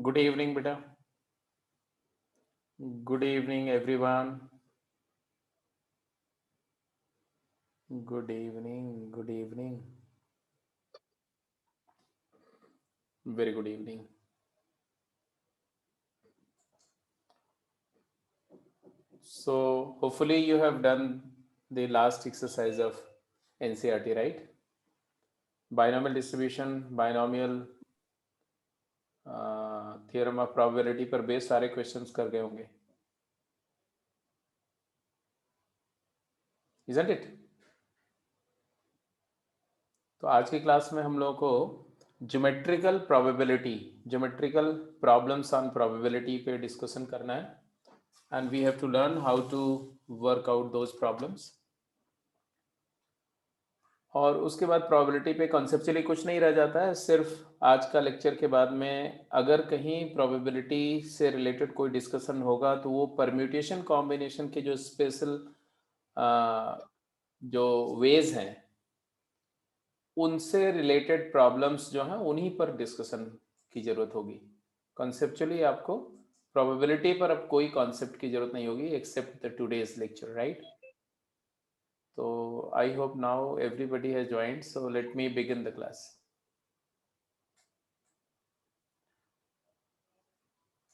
Good evening, beta. Good evening, everyone. Good evening. Good evening. Very good evening. So, hopefully, you have done the last exercise of NCRT, right? Binomial distribution, binomial theorem of probability पर base सारे questions कर गए होंगे, isn't it? तो आज की class में हम लोगों को geometrical probability, geometrical problems on probability पे डिस्कशन करना है and we have to learn how to work out those problems. और उसके बाद प्रोबेबिलिटी पे कॉन्सेप्चुअली कुछ नहीं रह जाता है, सिर्फ आज का लेक्चर के बाद में अगर कहीं प्रोबेबिलिटी से रिलेटेड कोई डिस्कशन होगा तो वो परम्यूटेशन कॉम्बिनेशन के जो स्पेशल जो वेज हैं उनसे रिलेटेड प्रॉब्लम्स जो हैं उन्हीं पर डिस्कशन की ज़रूरत होगी। कॉन्सेप्चुअली आपको प्रोबेबिलिटी पर अब कोई कॉन्सेप्ट की ज़रूरत नहीं होगी except the today's lecture, right? तो I hope now everybody has joined, so let me begin the class.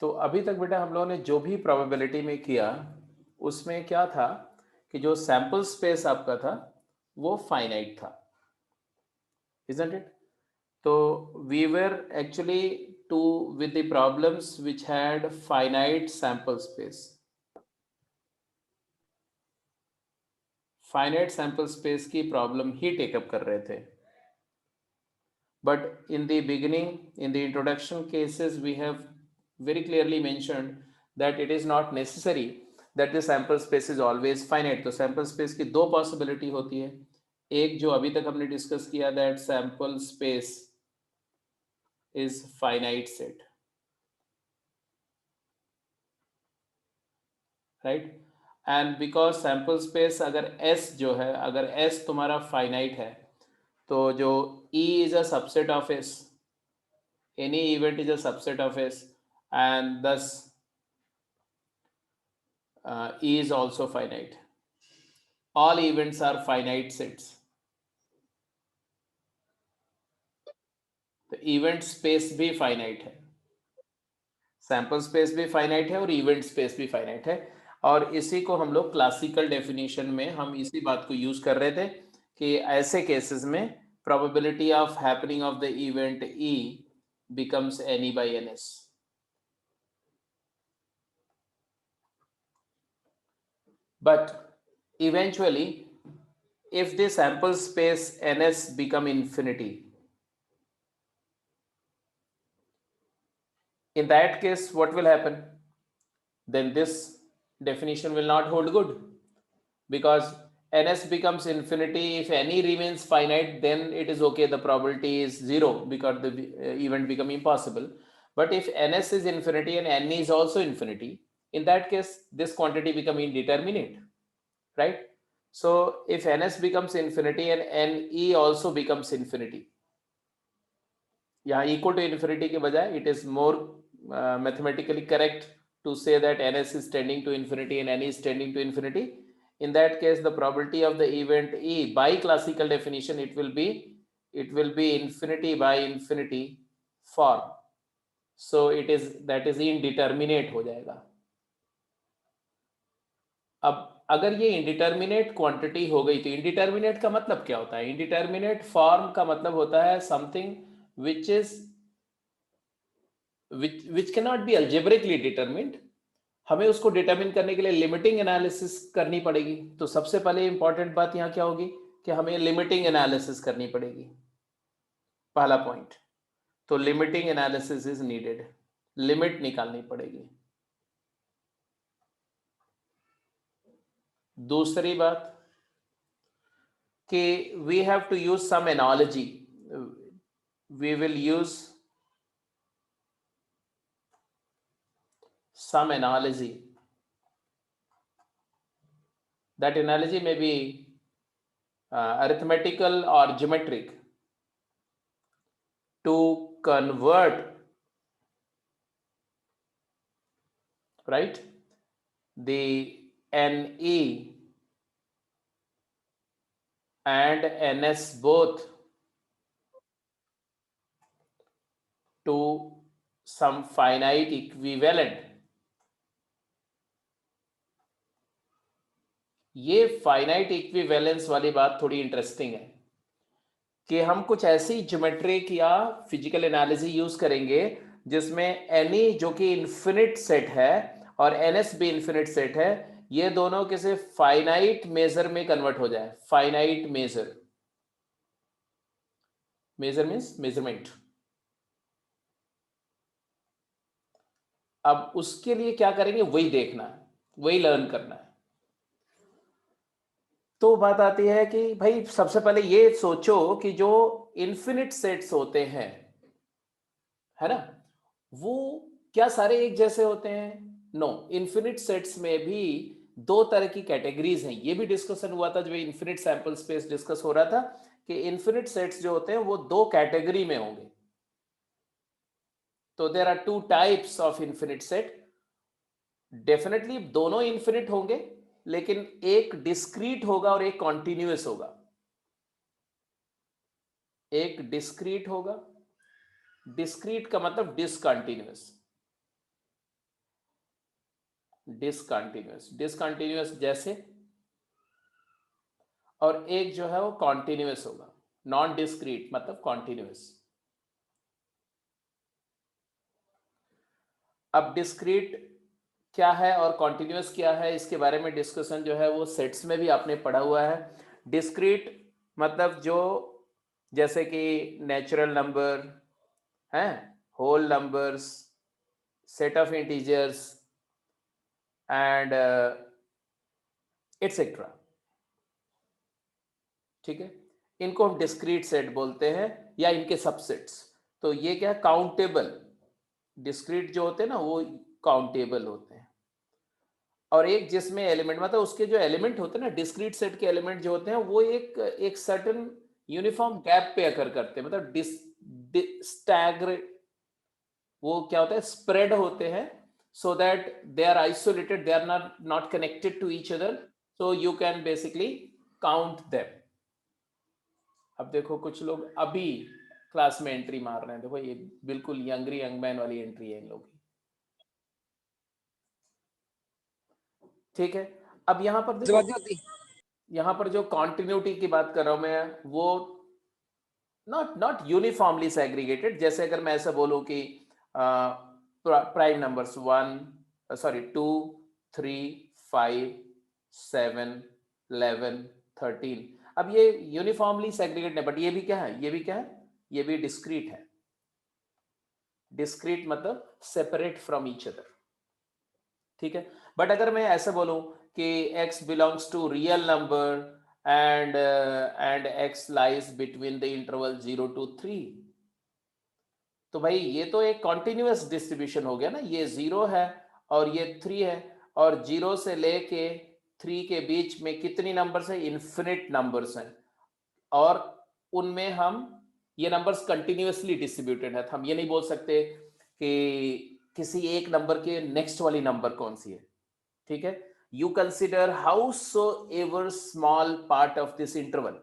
तो अभी तक बेटा हम लोगों ने जो भी प्रोबेबिलिटी में किया उसमें क्या था कि जो सैंपल स्पेस आपका था वो फाइनाइट था, isn't it? So we were actually to with the problems which had finite sample space. Finite sample space की problem ही take up कर रहे थे. But in the beginning, in the introduction cases, we have very clearly mentioned that it is not necessary that the sample space is always finite. तो sample space की दो possibility होती है. एक जो अभी तक हमने discuss किया that sample space is finite set, right? And because sample space अगर S जो है, अगर S तुम्हारा फाइनाइट है तो जो E is a subset of S, any event is a subset of S and दस E is also finite. All events are finite sets. तो इवेंट स्पेस भी फाइनाइट है, सैम्पल स्पेस भी फाइनाइट है और इवेंट स्पेस भी finite है। और इसी को हम लोग क्लासिकल डेफिनेशन में हम इसी बात को यूज कर रहे थे कि ऐसे केसेस में probability of happening of the event E becomes any by ns. But eventually, if the sample space ns become infinity, in that case what will happen? Then this definition will not hold good, because ns becomes infinity. If any remains finite, then it is okay, the probability is zero because the event become impossible. But if ns is infinity and n is also infinity, in that case this quantity become indeterminate, right? So if ns becomes infinity and ne also becomes infinity, यहाँ equal to infinity के बजाय it is more mathematically correct to say that ns is tending to infinity and n is tending to infinity. In that case, the probability of the event E by classical definition it will be infinity by infinity form. So it is, that is indeterminate हो जाएगा. अब अगर ये indeterminate quantity हो गई तो indeterminate का मतलब क्या होता है? इंडिटर्मिनेट फॉर्म का मतलब होता है something which is which cannot be algebraically determined. हमें उसको डिटरमिन करने के लिए लिमिटिंग एनालिसिस करनी पड़ेगी. तो सबसे पहले इंपॉर्टेंट बात यहाँ क्या होगी कि हमें लिमिटिंग एनालिसिस करनी पड़ेगी, पहला पॉइंट. तो limiting analysis is needed, limit निकालनी पड़ेगी. दूसरी बात कि we have to use some analogy. We will use some analogy. That analogy may be arithmetical or geometric to convert right? The NE and NS both to some finite equivalent. ये finite equivalence वाली बात थोड़ी interesting है कि हम कुछ ऐसी geometric या फिजिकल एनालिसिस यूज करेंगे जिसमें एनी जो कि इन्फिनिट सेट है और एनएस भी इन्फिनिट सेट है, ये दोनों किसी फाइनाइट मेजर में कन्वर्ट हो जाए. Finite measure, measure means measurement. अब उसके लिए क्या करेंगे वही देखना है, वही लर्न करना है. तो बात आती है कि भाई सबसे पहले ये सोचो कि जो इन्फिनिट सेट्स होते हैं, है ना, वो क्या सारे एक जैसे होते हैं? नो. इन्फिनिट सेट्स में भी दो तरह की कैटेगरीज हैं. ये भी डिस्कशन हुआ था जब इन्फिनिट सैंपल स्पेस डिस्कस हो रहा था कि इन्फिनिट सेट्स जो होते हैं वो दो कैटेगरी में होंगे. तो there are two types of infinite set. Definitely दोनों इन्फिनिट होंगे, लेकिन एक डिस्क्रीट होगा और एक कॉन्टिन्यूअस होगा. एक डिस्क्रीट होगा. डिस्क्रीट का मतलब डिसकंटिन्यूअस. डिसकंटिन्यूअस, डिसकंटिन्यूअस जैसे. और एक जो है वो कॉन्टिन्यूअस होगा. नॉन डिस्क्रीट मतलब कॉन्टिन्यूअस. अब डिस्क्रीट क्या है और कॉन्टिन्यूअस क्या है, इसके बारे में डिस्कशन जो है वो सेट्स में भी आपने पढ़ा हुआ है. डिस्क्रीट मतलब जो जैसे कि नेचुरल नंबर हैं, whole numbers, set of integers and etcetera. ठीक है, इनको हम डिस्क्रीट सेट बोलते हैं या इनके सबसेट्स. तो ये क्या, काउंटेबल. डिस्क्रीट जो होते हैं ना वो काउंटेबल होते हैं. और एक जिसमें एलिमेंट मतलब उसके जो एलिमेंट होते हैं ना, डिस्क्रीट सेट के एलिमेंट जो होते हैं वो एक सर्टेन यूनिफॉर्म गैप पे अकर करते हैं. मतलब स्टैगर, वो क्या होता है, स्प्रेड होते हैं, so that they are isolated, they are not connected to each other, so you can basically count them. अब देखो कुछ लोग अभी क्लास में एंट्री मार रहे हैं, देखो ये बिल्कुल यंग मैन वाली एंट्री है इन लोगों की. ठीक है, अब यहां पर देखो, यहां पर जो कॉन्टिन्यूटी की बात कर रहा हूं मैं, वो नॉट यूनिफॉर्मली सेग्रीगेटेड. जैसे अगर मैं ऐसा बोलूं कि प्राइम नंबर्स 2, 3, 5, 7, 11, 13, अब ये यूनिफॉर्मली सेग्रीगेट है, बट ये भी क्या है, ये भी क्या है, ये भी डिस्क्रीट है. डिस्क्रीट मतलब सेपरेट फ्रॉम ईच अदर. ठीक है, बट अगर मैं ऐसा बोलूं कि x belongs to real number and x lies between the interval 0 to 3, तो भाई ये तो एक कॉन्टिन्यूअस डिस्ट्रीब्यूशन हो गया ना. ये 0 है और ये 3 है, और 0 से लेके 3 के बीच में कितनी नंबर्स है, इन्फिनिट नंबर्स हैं. और उनमें हम ये नंबर्स कंटिन्यूअसली डिस्ट्रीब्यूटेड है. हम ये नहीं बोल सकते कि किसी एक नंबर के नेक्स्ट वाली नंबर कौन सी है. ठीक है, you consider howsoever small part of this interval.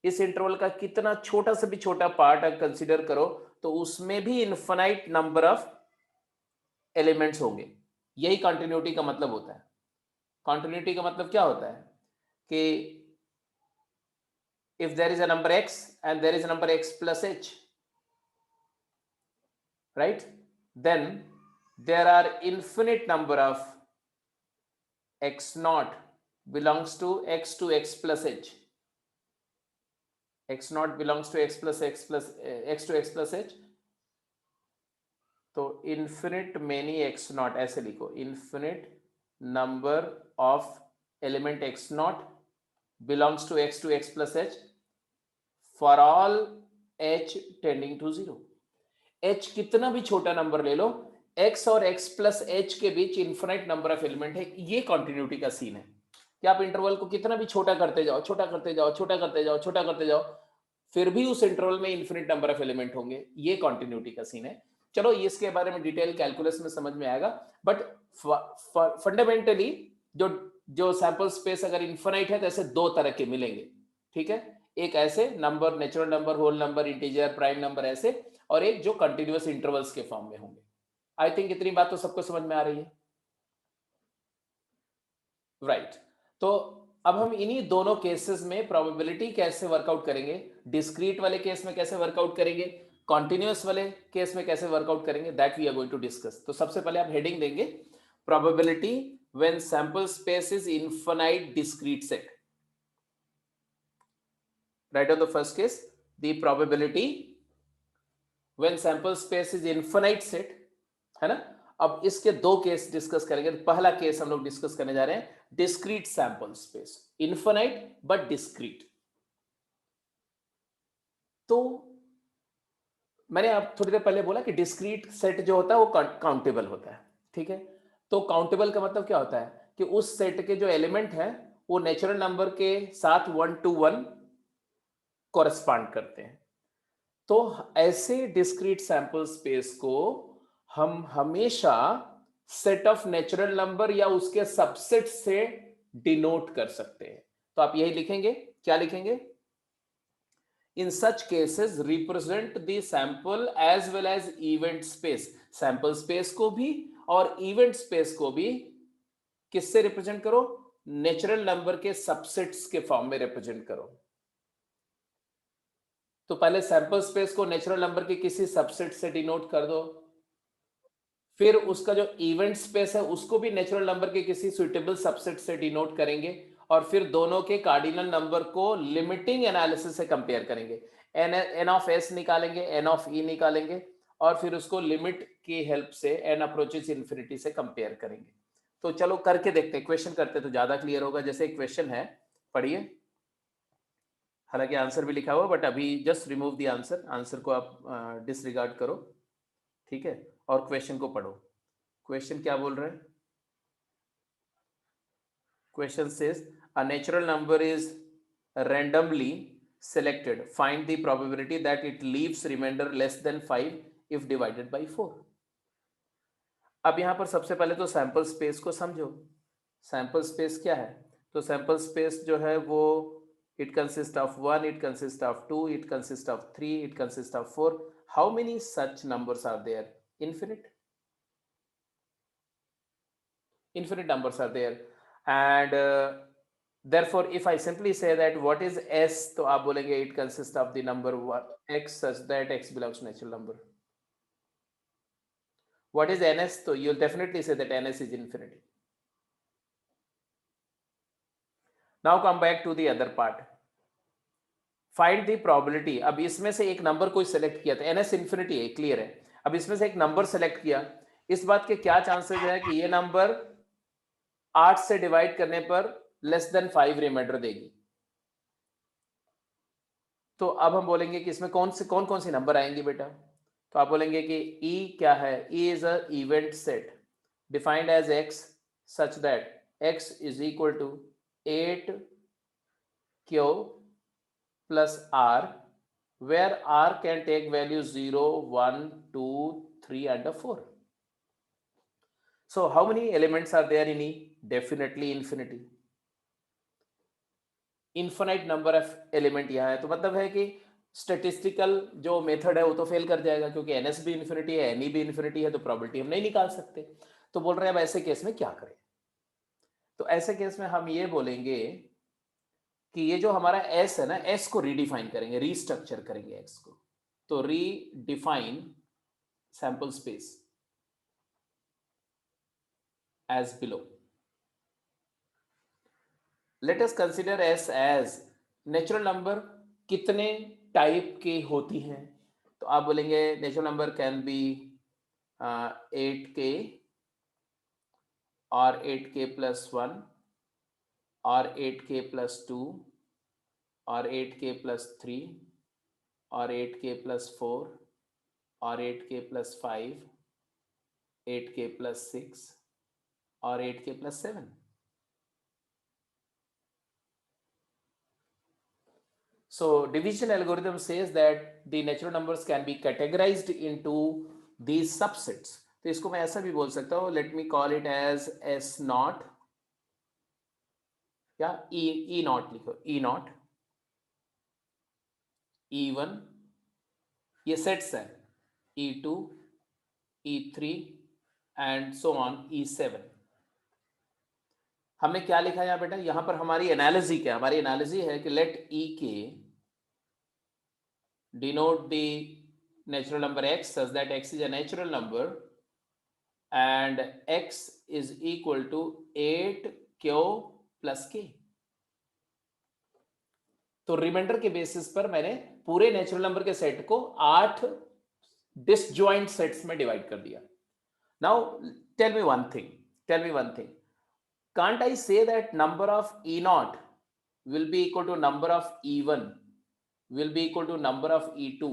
इस इंटरवल का कितना छोटा से भी छोटा पार्ट अगर कंसीडर करो तो उसमें भी इनफाइनाइट नंबर ऑफ एलिमेंट्स होंगे. यही कंटिन्यूटी का मतलब होता है. कंटिन्यूटी का मतलब क्या होता है कि if there is a number x and there is a number x plus h, right, then there are infinite number of x naught belongs to x plus h. x naught belongs to x plus x to x plus h. तो infinite many x naught ऐसे लिखो, infinite number of element x naught belongs to x plus h for all h tending to 0. h कितना भी छोटा number ले लो, x और x plus h के बीच infinite number of element है. ये कॉन्टिन्यूटी का सीन है कि आप इंटरवल को कितना भी छोटा करते जाओ, छोटा करते जाओ, छोटा करते जाओ, छोटा करते जाओ, फिर भी उस इंटरवल में इन्फिनिट नंबर ऑफ एलिमेंट होंगे. ये कॉन्टिन्यूटी का सीन है. चलो इसके बारे में डिटेल कैलकुलस में समझ में आएगा, बट फंडामेंटली जो जो सैंपल स्पेस अगर इन्फिनाइट है तो ऐसे दो तरह के मिलेंगे, ठीक है, एक ऐसे number, natural number, whole number, integer, prime number ऐसे, और एक जो कंटिन्यूअस इंटरवल्स के फॉर्म में होंगे। आई थिंक इतनी बात तो सबको समझ में आ रही है, राइट तो अब हम इन्हीं दोनों केसेस में प्रोबेबिलिटी कैसे वर्कआउट करेंगे, डिस्क्रीट वाले केस में कैसे वर्कआउट करेंगे, कॉन्टिन्यूअस वाले केस में कैसे वर्कआउट करेंगे, that we are going to discuss. तो सबसे पहले आप हेडिंग देंगे probability when sample space is infinite discrete set. Right on the first case, the probability when sample space is infinite set, है ना। अब इसके दो केस डिस्कस करेंगे। पहला केस हम लोग डिस्कस करने जा रहे हैं discrete sample space, infinite but discrete. तो मैंने आप थोड़ी देर पहले बोला कि डिस्क्रीट सेट जो होता है वो काउंटेबल होता है, ठीक है। तो काउंटेबल का मतलब क्या होता है कि उस सेट के जो एलिमेंट है वो नेचुरल नंबर के साथ 1 to 1 कोरेस्पॉन्ड करते हैं। तो ऐसे डिस्क्रीट सैंपल स्पेस को हम हमेशा सेट ऑफ नेचुरल नंबर या उसके सबसेट से डिनोट कर सकते हैं। तो आप यही लिखेंगे, क्या लिखेंगे, in such cases represent the sample as well as event space, sample space को भी और इवेंट स्पेस को भी किससे रिप्रेजेंट करो, नेचुरल नंबर के सबसेट्स के फॉर्म में रिप्रेजेंट करो। तो पहले सैंपल स्पेस को नेचुरल नंबर के किसी सबसेट से डिनोट कर दो, फिर उसका जो इवेंट स्पेस है उसको भी नेचुरल नंबर के किसी सुइटेबल सबसेट से डिनोट करेंगे, और फिर दोनों के कार्डिनल नंबर को लिमिटिंग एनालिसिस से कंपेयर करेंगे। एन ऑफ एस निकालेंगे, एन ऑफ ई निकालेंगे, और फिर उसको लिमिट की हेल्प से एन अप्रोचेस इन्फिनिटी से कंपेयर करेंगे। तो चलो करके देखते हैं, क्वेश्चन करते तो ज्यादा क्लियर होगा। जैसे क्वेश्चन है, पढ़िए, हालांकि आंसर भी लिखा हुआ, बट अभी just remove the answer, answer को आप डिसरिगार्ड करो, ठीक है, और क्वेश्चन को पढ़ो। क्वेश्चन क्या बोल रहे हैं, question says a natural number is randomly selected, find the probability that it leaves remainder less than 5 if divided by 4। अब यहां पर सबसे पहले तो सैंपल स्पेस को समझो। सैंपल स्पेस क्या है, तो सैंपल स्पेस जो है वो it consist of 1, it consist of 2, it consist of 3, it consist of 4। How many such numbers are there, infinite, infinite numbers are there, and therefore if I simply say that what is s, तो आप बोलेंगे it consists of the number x such that x belongs to natural number। what is ns, तो you'll definitely say that ns is infinity। now come back to the other part, find the probability। अब इसमें से एक number कोई select किया, तो ns infinity है, clear है। अब इसमें से एक नंबर सेलेक्ट किया, इस बात के क्या चांसेस है कि ये नंबर 8 से डिवाइड करने पर लेस देन 5 रिमाइंडर देगी। तो अब हम बोलेंगे कि इसमें कौन कौन से नंबर आएंगे बेटा, तो आप बोलेंगे कि E क्या है, E is a event set defined as x such that x is equal to 8q plus r, where r can take value 0, 1, 2, 3 and 4। so how many elements are there in E? definitely infinity, infinite number of element यहाँ है। तो मतलब है कि statistical जो method है वो तो फेल कर जाएगा, क्योंकि एनएस भी इन्फिनिटी है, एनई भी इन्फिनिटी है, तो प्रोबेबिलिटी हम नहीं निकाल सकते। तो बोल रहे हैं अब ऐसे केस में क्या करें, तो ऐसे केस में हम ये बोलेंगे कि ये जो हमारा एस है ना, एस को रीडिफाइन करेंगे, रीस्ट्रक्चर करेंगे एक्स को। तो redefine sample space as below. Let us consider S as natural number कितने टाइप की होती हैं, तो आप बोलेंगे natural number can be 8k और 8k plus 1 और 8k plus 2 और 8k plus 3 और 8k plus 4 और 8k plus 5, 8k plus 6 और 8k plus 7। So division algorithm says that the natural numbers can be categorized into these subsets. तो इसको मैं ऐसा भी बोल सकता हूँ, let me call it as S naught या E naught लिखो, E naught, E1, ये सेट्स है, E2, E3 and so on E7. हमने क्या लिखा है यहाँ बेटा, यहां पर हमारी एनालिसी क्या, हमारी एनालिसी है कि लेट E के denote the natural number x such that x is a natural number and x is equal to 8q plus k. तो रिमाइंडर के बेसिस पर मैंने पूरे नेचुरल नंबर के सेट को 8 डिसजॉइंट सेट्स में डिवाइड कर दिया. Now tell me one thing, can't I say that number of E naught will be equal to number of E1 will be equal to number of E2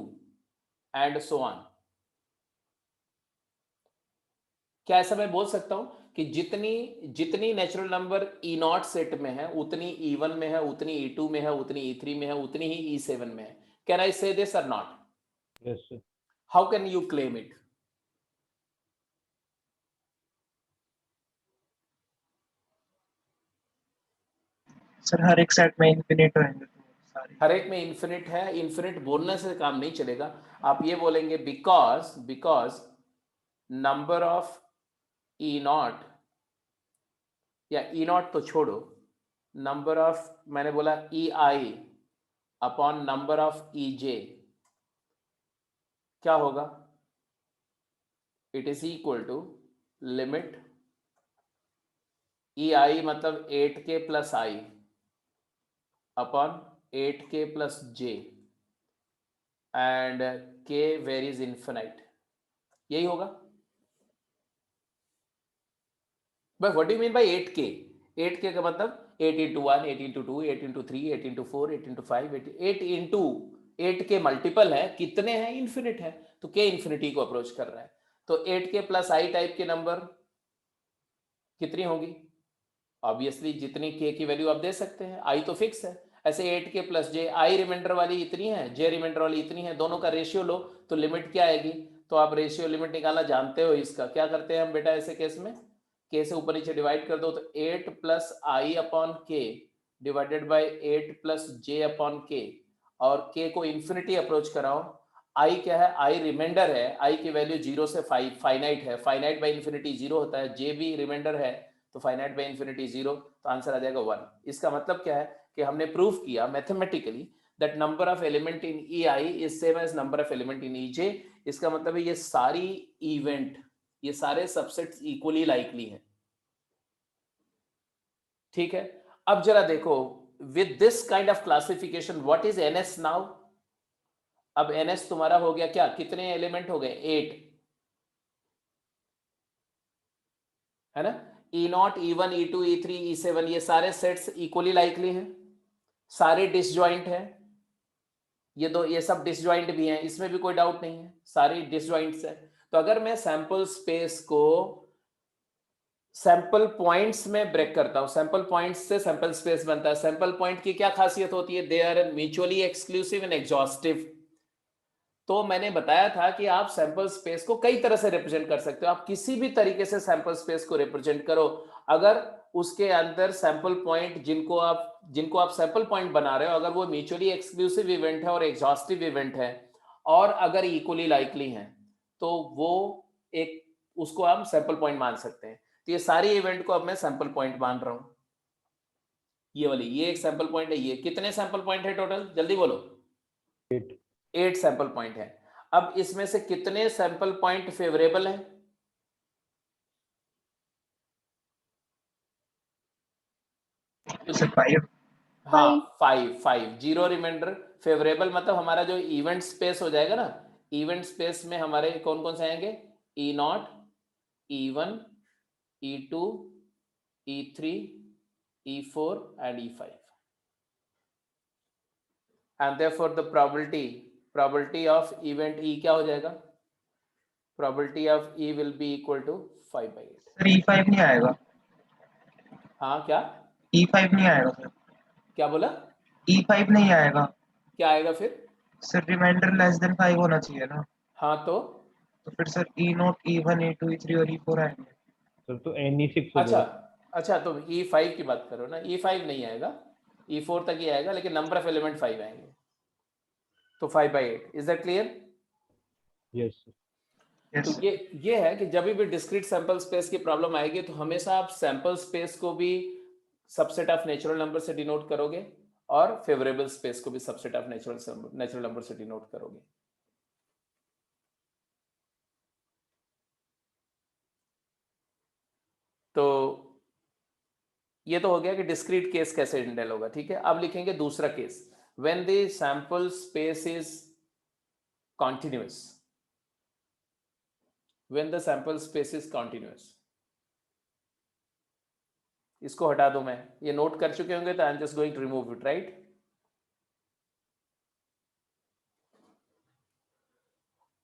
and so on? क्या ऐसा मैं बोल सकता हूं कि जितनी natural number E not set में है उतनी E1 में है, उतनी E2 में है, उतनी E3 में है, उतनी ही E7 में है? कैन आई से दिस और not? Yes, sir. How can you claim it? Sir हर एक सेट में इनफिनिट होंगे तो सारे, हर एक में इन्फिनिट है. इन्फिनिट बोलने से काम नहीं चलेगा. आप ये बोलेंगे बिकॉज नंबर ऑफ E नॉट, या E नॉट तो छोड़ो, नंबर ऑफ, मैंने बोला EI upon number of EJ क्या होगा? It is equal to limit EI मतलब 8k plus I upon 8k plus J and k varies infinite. यही होगा. But what do you mean by 8k? 8k का मतलब 8 into 1, 8 into 2, 8 into 3, 8 into 4, 8 into 5, 8 into 8 के multiple है. कितने हैं? Infinite है. तो k इन्फिनिटी को अप्रोच कर रहा है. तो 8k प्लस I टाइप के नंबर कितनी होगी? ऑब्वियसली जितनी k की वैल्यू आप दे सकते हैं. I तो फिक्स है. ऐसे 8k plus J, I reminder वाली इतनी है, J रिमाइंडर वाली इतनी है, दोनों का रेशियो लो तो लिमिट क्या आएगी? तो आप रेशियो लिमिट निकालना जानते हो इसका. क्या करते हैं हम बेटा ऐसे केस में? k से ऊपर नीचे डिवाइड कर दो तो 8 plus I upon k divided by 8 plus J upon k, और k को इन्फिनिटी अप्रोच कराओ. I क्या है? I रिमाइंडर है. I की वैल्यू 0 से 5 फाइनाइट है. फाइनाइट बाय इन्फिनिटी 0 होता है. J भी रिमाइंडर है तो फाइनाइट बाय इन्फिनिटी 0, तो आंसर आ जाएगा 1. इसका मतलब क्या है कि हमने प्रूफ किया mathematically that number of element in EI is same as number of element in EJ. इसका मतलब है ये सारी इवेंट, ये सारे सबसेट्स इक्वली लाइकली हैं. ठीक है. अब जरा देखो, with this kind of classification what is NS now? अब NS तुम्हारा हो गया क्या? कितने एलिमेंट हो गए? 8 है ना. E not, E1, E2, E3, E7 ये सारे सेट्स इक्वली लाइकली हैं, सारे डिसजॉइंट हैं. ये सब डिसजॉइंट भी हैं, इसमें भी कोई डाउट नहीं है, सारी डिसजॉइंट्स है. तो अगर मैं सैंपल स्पेस को सैंपल पॉइंट्स में ब्रेक करता हूं, सैंपल पॉइंट्स से सैंपल स्पेस बनता है. सैंपल पॉइंट की क्या खासियत होती है? They are mutually exclusive and exhaustive. तो मैंने बताया था कि आप सैंपल स्पेस को कई तरह से रिप्रेजेंट कर सकते हो. आप किसी भी तरीके से सैंपल स्पेस को रिप्रेजेंट करो, अगर उसके अंदर सैंपल पॉइंट जिनको आप सैंपल पॉइंट बना रहे हो, अगर वो म्यूचुअली एक्सक्लूसिव इवेंट है और एग्जॉस्टिव इवेंट है और अगर इक्वली लाइकली हैं, तो वो एक उसको हम सैंपल पॉइंट मान सकते हैं. तो ये सारी इवेंट को अब मैं सैंपल पॉइंट मान रहा हूं. ये वाली, ये एक सैंपल पॉइंट है. ये कितने सैंपल पॉइंट है टोटल? जल्दी बोलो. 8 सैंपल पॉइंट है. अब इसमें से कितने सैंपल पॉइंट फेवरेबल हैं? सर 5. हाँ 5. 0 रिमाइंडर फेवरेबल मतलब हमारा जो इवेंट स्पेस हो जाएगा ना, इवेंट स्पेस में हमारे कौन कौन से आएंगे? E not, E1, E2, E3, E4 and E5. And therefore the probability of event E क्या हो जाएगा? Probability of E will be equal to 5/8. Sir E5 नहीं आएगा. हाँ क्या? E5 नहीं आएगा सर. क्या बोला? E5 नहीं आएगा. क्या आएगा फिर? सर रिमाइंडर लेस देन 5 होना चाहिए ना. हाँ तो तो फिर sir E0, E1, E2, E3 और E4 आएंगे। सर तो Ne6 हो अच्छा जाएगा। अच्छा, तो E5 की बात करो ना, E5 नहीं आएगा, E4 तक ही आएगा, लेकिन नंबर ऑफ एलिमेंट 5 आएंगे, तो 5/8। Is that clear? Yes sir. Yes तो ये है कि जब भी डिस्क्रीट सैंपल स्पेस की प्रॉब्लम आएगी तो हमेशा आप सैंपल स्पेस को भी सबसेट ऑफ नेचुरल नंबर से डिनोट करोगे और फेवरेबल स्पेस को भी सबसेट ऑफ नेचुरल नंबर से डिनोट करोगे। तो ये तो हो गया कि डिस्क्रीट केस कैसे हैंडल होगा। ठीक है, अब लिखेंगे दूसरा case, when the sample space is continuous. When the sample space is continuous, इसको हटा दूं मैं, ये नोट कर चुके होंगे, तो I am just going to remove it, right.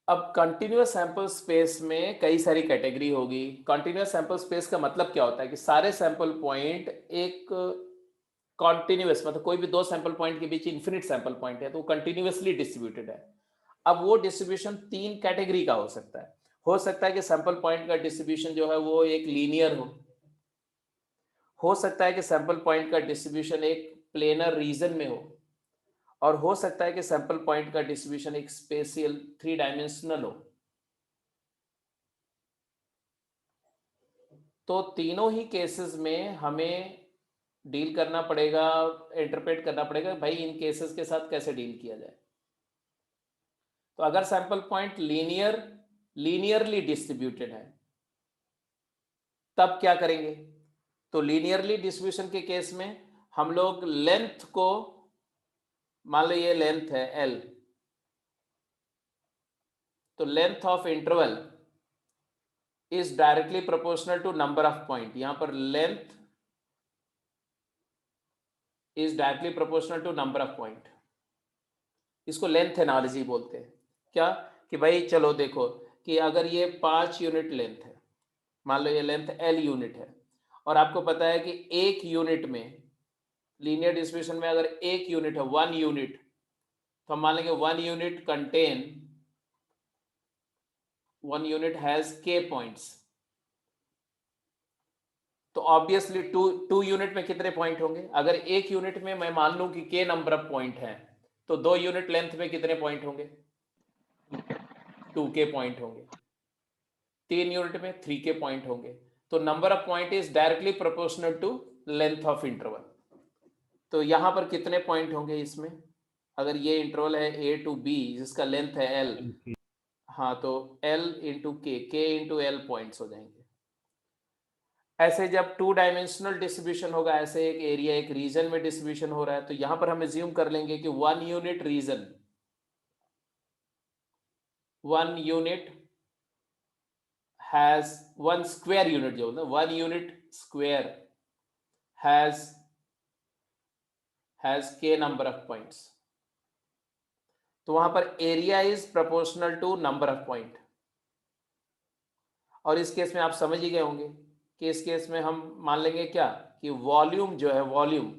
अब कंटिन्यूअस सैंपल स्पेस में कई सारी कैटेगरी होगी। कंटिन्यूअस सैंपल स्पेस का मतलब क्या होता है कि सारे सैंपल पॉइंट एक कॉन्टिन्यूअस, मतलब कोई भी दो सैंपल पॉइंट के बीच इन्फिनिट सैंपल पॉइंट है तो वो कंटिन्यूअसली डिस्ट्रीब्यूटेड है। अब वो डिस्ट्रीब्यूशन तीन कैटेगरी का हो सकता है। हो सकता है कि सैंपल पॉइंट का डिस्ट्रीब्यूशन जो है वो एक लीनियर हो सकता है कि सैंपल पॉइंट का डिस्ट्रीब्यूशन एक प्लेनर रीजन में हो, और हो सकता है कि सैंपल पॉइंट का डिस्ट्रीब्यूशन एक स्पेशियल 3 डायमेंशनल हो। तो तीनों ही केसेस में हमें डील करना पड़ेगा, इंटरप्रेट करना पड़ेगा भाई इन केसेस के साथ कैसे डील किया जाए। तो अगर सैंपल पॉइंट लीनियरली डिस्ट्रीब्यूटेड है तब क्या करेंगे? तो लीनियरली डिस्ट्रीब्यूशन के केस में हम लोग लेंथ को, मान लो ये लेंथ है L, तो length of interval is directly proportional to number of point. यहां पर length is directly proportional to number of point. इसको लेंथ एनालॉजी बोलते हैं। क्या कि भाई चलो देखो कि अगर ये 5 यूनिट लेंथ है, मान लो ये लेंथ L यूनिट है, और आपको पता है कि एक यूनिट में, लीनियर डिस्ट्रीब्यूशन में अगर एक यूनिट है 1 यूनिट, तो हम मान लेंगे 1 unit contain, 1 unit has k points. तो ऑब्वियसली टू यूनिट में कितने पॉइंट होंगे? अगर एक यूनिट में मैं मान लूं कि k नंबर ऑफ पॉइंट हैं, तो 2 यूनिट लेंथ में कितने पॉइंट होंगे? 2k पॉइंट होंगे। 3 यूनिट में 3k पॉइंट होंगे। तो number of point is directly proportional to length of interval. तो यहां पर कितने पॉइंट होंगे इसमें? अगर ये इंटरवल है A to B जिसका लेंथ है L, हाँ, तो L into K into L points हो जाएंगे। ऐसे जब 2 डायमेंशनल डिस्ट्रीब्यूशन होगा, ऐसे एक एरिया एक रीजन में डिस्ट्रीब्यूशन हो रहा है, तो यहां पर हम एज्यूम कर लेंगे कि 1 unit region, 1 unit has 1 square unit, जो होता है 1 unit square has k number of points. तो वहां पर area is proportional to number of point. और इस केस में आप समझ ही गए होंगे कि इस केस में हम मान लेंगे क्या कि वॉल्यूम जो है, वॉल्यूम,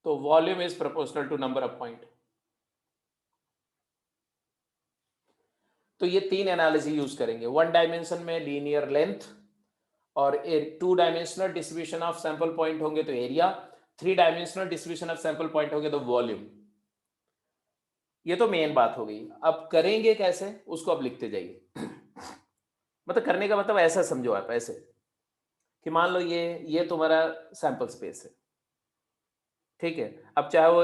तो volume is proportional to number of point. तो ये तीन एनालिसिस यूज करेंगे, 1 डायमेंशन में लीनियर लेंथ, और 2 dimensional distribution of sample point होंगे तो area, 3 dimensional distribution of sample point होंगे तो वॉल्यूम। ये तो मेन बात हो गई। अब करेंगे कैसे उसको अब लिखते जाइए। मतलब करने का मतलब ऐसा समझो आप, ऐसे कि मान लो ये तुम्हारा सैंपल स्पेस है, ठीक है। अब चाहे वो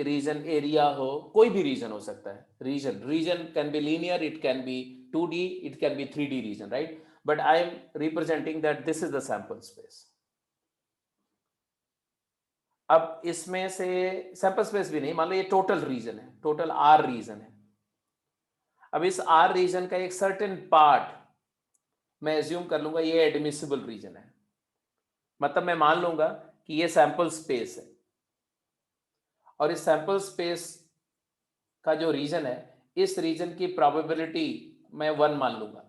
रीजन एरिया हो, कोई भी रीजन हो सकता है। Region can be linear, it can be 2D, it can be 3D region, right. But I am representing that this is the sample space. अब इसमें से सैंपल स्पेस भी नहीं, मान लो ये टोटल रीजन है, टोटल R रीजन है। अब इस R रीजन का एक सर्टेन पार्ट मैं एज्यूम कर लूंगा ये एडमिसिबल रीजन है। मतलब मैं मान लूंगा कि ये सैंपल स्पेस है, और इस सैंपल स्पेस का जो रीजन है, इस रीजन की प्रोबेबिलिटी मैं 1 मान लूंगा,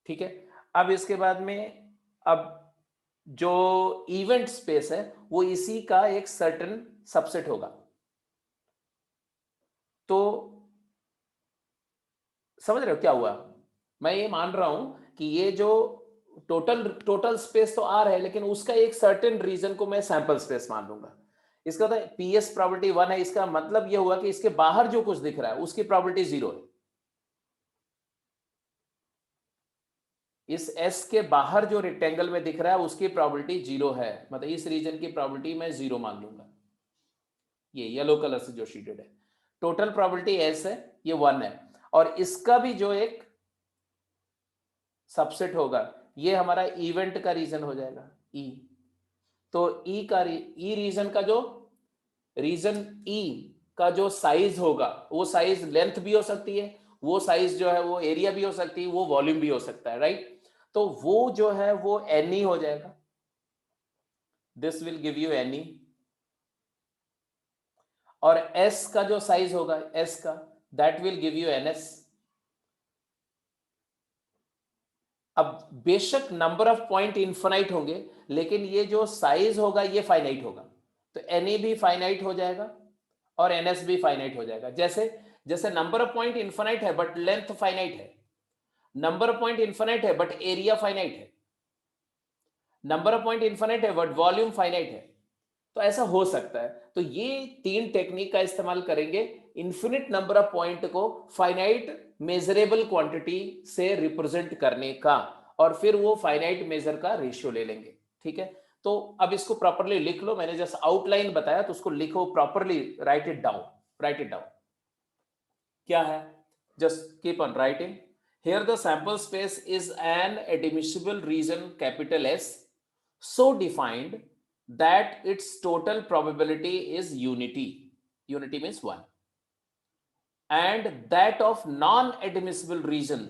ठीक है। अब इसके बाद में, अब जो इवेंट स्पेस है वो इसी का एक सर्टेन सबसेट होगा। तो समझ रहे हो क्या हुआ? मैं ये मान रहा हूं कि ये जो टोटल स्पेस तो आर है, लेकिन उसका एक सर्टेन रीजन को मैं सैंपल स्पेस मान लूंगा। इसका तो पीएस प्रॉपर्टी 1 है, इसका मतलब ये हुआ कि इसके बाहर जो कुछ दिख रहा है उसकी प्रॉपर्टी 0 है। इस एस के बाहर जो रेक्टेंगल में दिख रहा है उसकी प्रॉपर्टी 0 है, मतलब इस रीजन की प्रॉपर्टी मैं 0 मान लूंगा। ये येलो कलर से जो शीटेड है, टोटल प्रॉपर्टी एस है, ये 1 है, और इसका भी जो एक सबसेट होगा ये हमारा इवेंट का रीजन हो जाएगा ई। तो ई रीजन का जो रीजन ई का जो साइज होगा, वो साइज लेंथ भी हो सकती है, वो साइज जो है वो एरिया भी हो सकती है, वो वॉल्यूम भी हो सकता है, राइट? तो वो जो है वो एनी हो जाएगा, this will give you any. और एस का जो साइज होगा एस का, that will give you NS. अब बेशक नंबर ऑफ पॉइंट इनफाइनाइट होंगे, लेकिन ये जो साइज होगा ये फाइनाइट होगा, तो एनई भी फाइनाइट हो जाएगा और एनएस भी फाइनाइट हो जाएगा। जैसे जैसे नंबर ऑफ पॉइंट इनफाइनाइट है बट लेंथ फाइनाइट है, नंबर ऑफ पॉइंट इनफाइनाइट है बट एरिया फाइनाइट है, नंबर ऑफ पॉइंट इनफाइनाइट है बट वॉल्यूम फाइनाइट है। तो ऐसा हो सकता है। तो ये 3 टेक्निक का इस्तेमाल करेंगे इन्फिनिट नंबर ऑफ पॉइंट को फाइनाइट मेजरेबल क्वांटिटी से रिप्रेजेंट करने का, और फिर वो फाइनाइट मेजर का रेशियो ले लेंगे। ठीक है, तो अब इसको प्रॉपरली लिख लो, मैंने जस्ट आउटलाइन बताया तो उसको लिखो properly, right it down, right it down. क्या है? Just keep on writing. Here the sample space is an admissible region capital S, so defined that its total probability is unity. Unity means 1. And that of non-admissible region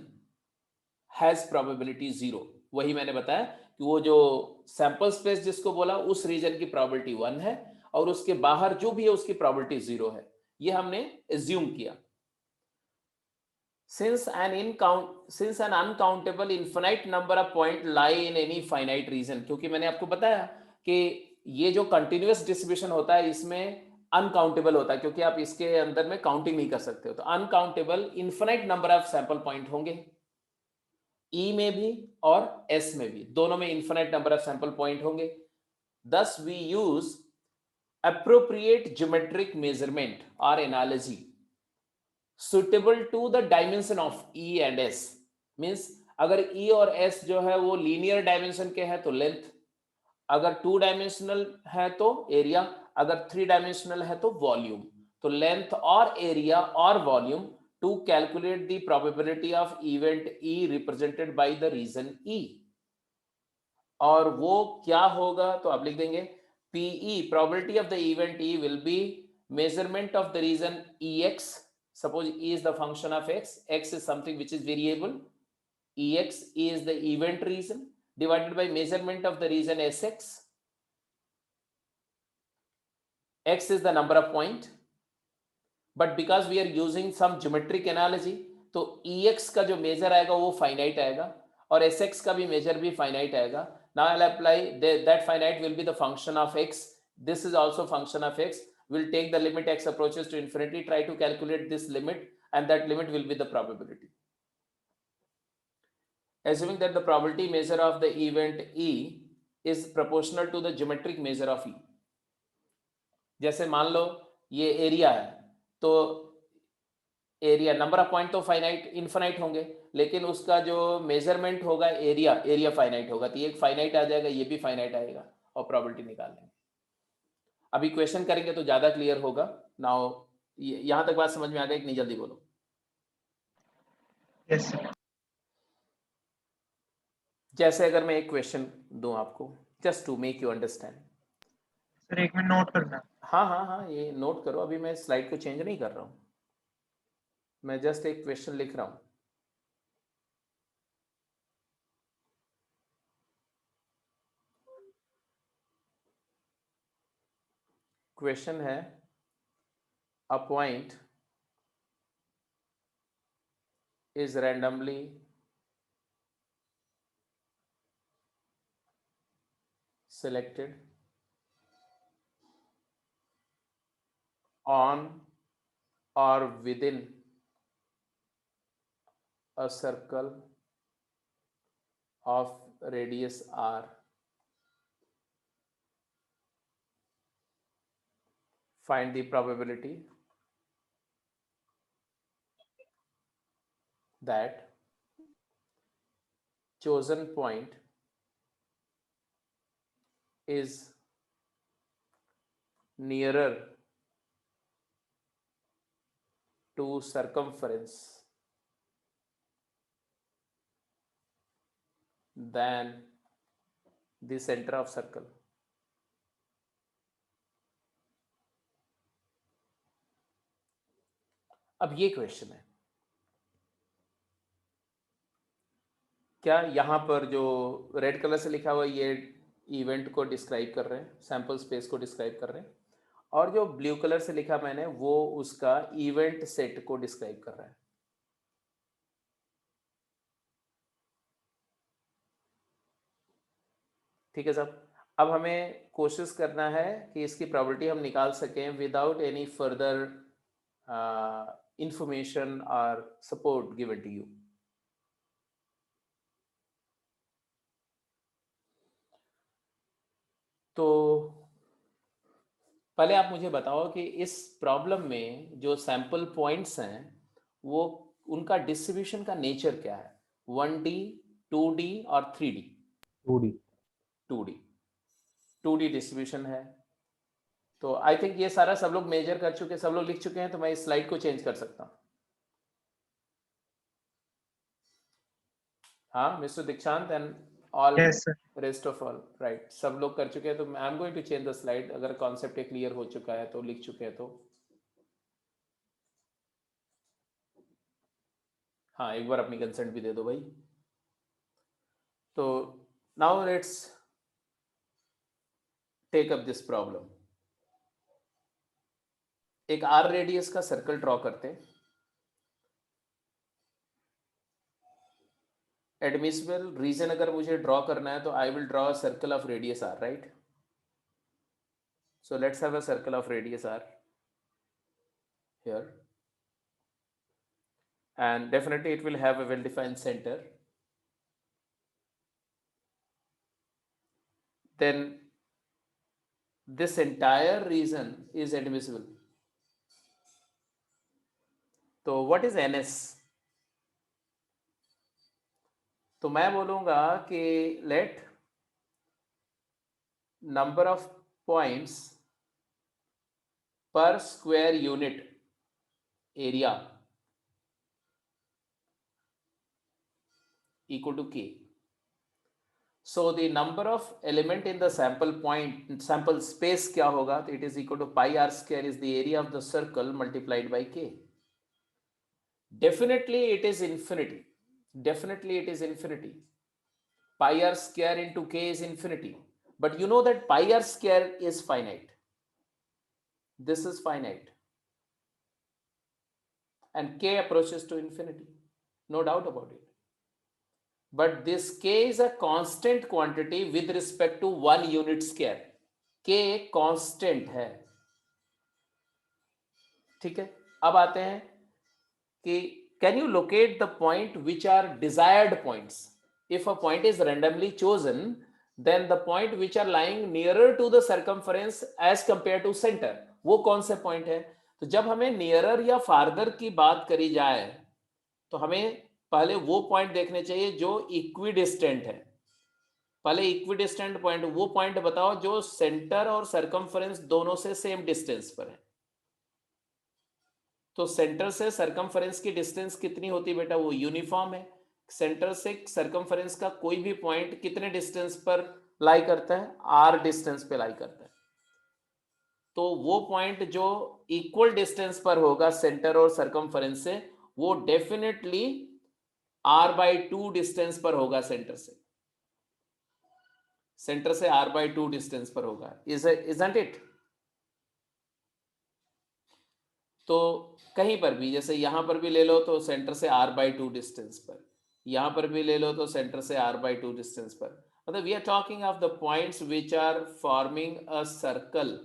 has probability 0. वही मैंने बताया कि वो जो sample space जिसको बोला उस reason की probability 1 है, और उसके बाहर जो भी है उसकी probability 0 है। ये हमने assume किया। Since an uncountable infinite number of point lie in any finite region, क्योंकि मैंने आपको बताया कि ये जो continuous distribution होता है इसमें अनकाउंटेबल होता है, क्योंकि आप इसके अंदर में काउंटिंग नहीं कर सकते हो। तो uncountable infinite number of sample point होंगे, ई में भी और एस में भी, दोनों में infinite number of sample point होंगे। Thus we use appropriate geometric measurement or analogy suitable to the dimension of E and S। Means अगर E और S जो है वो लीनियर डायमेंशन के हैं तो लेंथ, अगर 2 डायमेंशनल है तो एरिया, अगर 3 डायमेंशनल है तो वॉल्यूम। तो लेंथ और एरिया और volume to calculate the probability of event E represented by the region E। और वो क्या होगा तो आप लिख देंगे PE, probability of the event E will be measurement of the region EX। Suppose E is the function of X, X is something which is variable, EX, E is the event region, divided by measurement of the region SX, X is the number of point, but because we are using some geometric analogy, तो EX का जो major आएगा वो finite आएगा, और SX का भी major भी फाइनाइट आएगा। Now I'll apply that finite will be the function of X. This is also function of X. We'll take the limit X approaches to infinity, try to calculate this limit, and that limit will be the probability. Assuming that the probability measure of the event E is proportional to the geometric measure of E. जैसे मान लो ये area है, तो area number of point तो finite infinite होंगे, लेकिन उसका जो मेजरमेंट होगा एरिया, एरिया फाइनाइट होगा, तो ये फाइनाइट आ जाएगा, ये भी फाइनाइट आएगा, और प्रोबेबिलिटी निकाल लेंगे। अभी क्वेश्चन करेंगे तो ज्यादा क्लियर होगा। नाउ यहां तक बात समझ में आ गई कि नहीं? जल्दी बोलो। Yes, sir. जैसे अगर मैं एक क्वेश्चन दूं आपको, just to make you understand. Sir एक मिनट नोट करना। हाँ हाँ हाँ, ये नोट करो, अभी मैं स्लाइड को चेंज नहीं कर रहा हूं, मैं जस्ट एक क्वेश्चन लिख रहा हूं। क्वेश्चन है a point is randomly selected on or within a circle of radius r, find the probability that chosen point is nearer to circumference than the center of circle. अब ये question है, क्या यहाँ पर जो रेड कलर से लिखा हुआ ये इवेंट को डिस्क्राइब कर रहे हैं, सैंपल स्पेस को डिस्क्राइब कर रहे हैं, और जो ब्लू कलर से लिखा मैंने वो उसका इवेंट सेट को डिस्क्राइब कर रहा है। ठीक है साहब, अब हमें कोशिश करना है कि इसकी प्रोबेबिलिटी हम निकाल सकें विदाउट एनी फर्दर इंफॉर्मेशन और सपोर्ट गिवन टू यू। तो पहले आप मुझे बताओ कि इस प्रॉब्लम में जो सैंपल पॉइंट्स हैं वो उनका डिस्ट्रीब्यूशन का नेचर क्या है, 1D, 2D और 3D? 2D 2D डिस्ट्रीब्यूशन है। तो आई थिंक ये सारा सब लोग मेजर कर चुके, सब लोग लिख चुके हैं, तो मैं इस स्लाइड को चेंज कर सकता हूँ। हाँ mister Dikshant and all Yes, sir. Rest of all, right, सब लोग कर चुके हैं। तो I am going to change the slide, अगर कॉन्सेप्ट क्लियर हो चुका है तो लिख चुके हैं तो हाँ एक बार अपनी कंसेंट भी दे दो भाई। तो now let's take up this problem. एक आर रेडियस का सर्कल ड्रॉ करते हैं। एडमिसिबल रीजन अगर मुझे ड्रॉ करना है तो I will draw a circle of radius r, right? So let's have a circle of radius r here, and definitely it will have a well defined center. Then this entire region is admissible. तो what is NS? तो मैं बोलूंगा कि let number of points per square unit area equal to K. So the number of element in the sample point, sample space क्या होगा? तो it is equal to pi r square is the area of the circle multiplied by K. Definitely it is infinity. Definitely it is infinity. Pi r square into K is infinity. But you know that pi r square is finite. This is finite. And K approaches to infinity. No doubt about it. But this K is a constant quantity with respect to 1 unit square. K constant है। ठीक है, अब आते हैं कि can you locate the point which are desired points? If a point is randomly chosen, then the point which are lying nearer to the circumference as compared to center, वो कौन से point है? तो जब हमें nearer या farther की बात करी जाए तो हमें पहले वो पॉइंट देखने चाहिए जो इक्विडिस्टेंट है। पहले इक्विडिस्टेंट पॉइंट, वो पॉइंट बताओ जो सेंटर और सरकमफरेंस दोनों से सेम डिस्टेंस पर है। तो सेंटर से सरकमफरेंस की डिस्टेंस कितनी होती है बेटा? वो यूनिफॉर्म है। सेंटर से सरकमफरेंस का कोई भी पॉइंट कितने डिस्टेंस पर लाई करता है? आर डिस्टेंस पे लाई करता है। तो वो पॉइंट जो इक्वल डिस्टेंस पर होगा सेंटर और सरकमफरेंस से, वो डेफिनेटली r/2 डिस्टेंस पर होगा। सेंटर से r/2 डिस्टेंस पर होगा। isn't it? तो कहीं पर भी, जैसे यहां पर भी ले लो तो सेंटर से r/2 डिस्टेंस पर, यहां पर भी ले लो तो सेंटर से r/2 डिस्टेंस पर। मतलब we are talking of the points which are forming a circle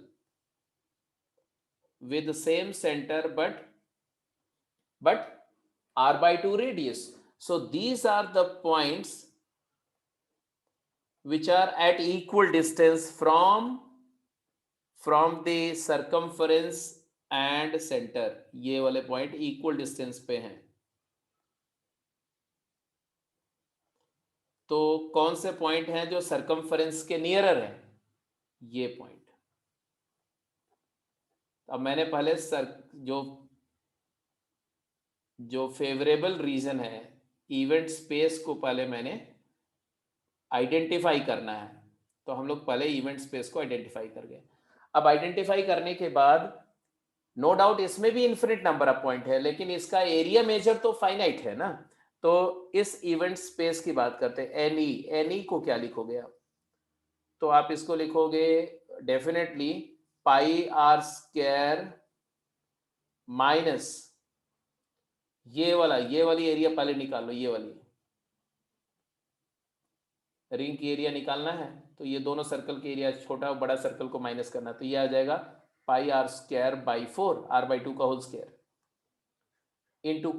with the same center but r/2 radius. So these are the points which are at equal distance from the circumference and center. ये वाले point equal distance पे हैं. तो कौन से point हैं जो circumference के नियरर हैं? ये पॉइंट. अब मैंने पहले जो फेवरेबल रीजन है, इवेंट स्पेस को पहले मैंने आइडेंटिफाई करना है. तो हम लोग पहले इवेंट स्पेस को आइडेंटिफाई कर गए. अब आइडेंटिफाई करने के बाद नो डाउट इसमें भी इन्फिनिट नंबर ऑफ पॉइंट है, लेकिन इसका एरिया मेजर तो फाइनाइट है ना. तो इस इवेंट स्पेस की बात करते हैं. एनी को क्या लिखोगे आप? तो आप इसको लिखोगे definitely pi r square minus ये वाली एरिया पहले निकाल लो. ये वाली रिंग की एरिया निकालना है, तो ये दोनों सर्कल के एरिया, छोटा और बड़ा सर्कल को माइनस करना. तो ये आ जाएगा पाई आर स्क्वायर बाई 4 r/2 का होल स्क्वायर इंटू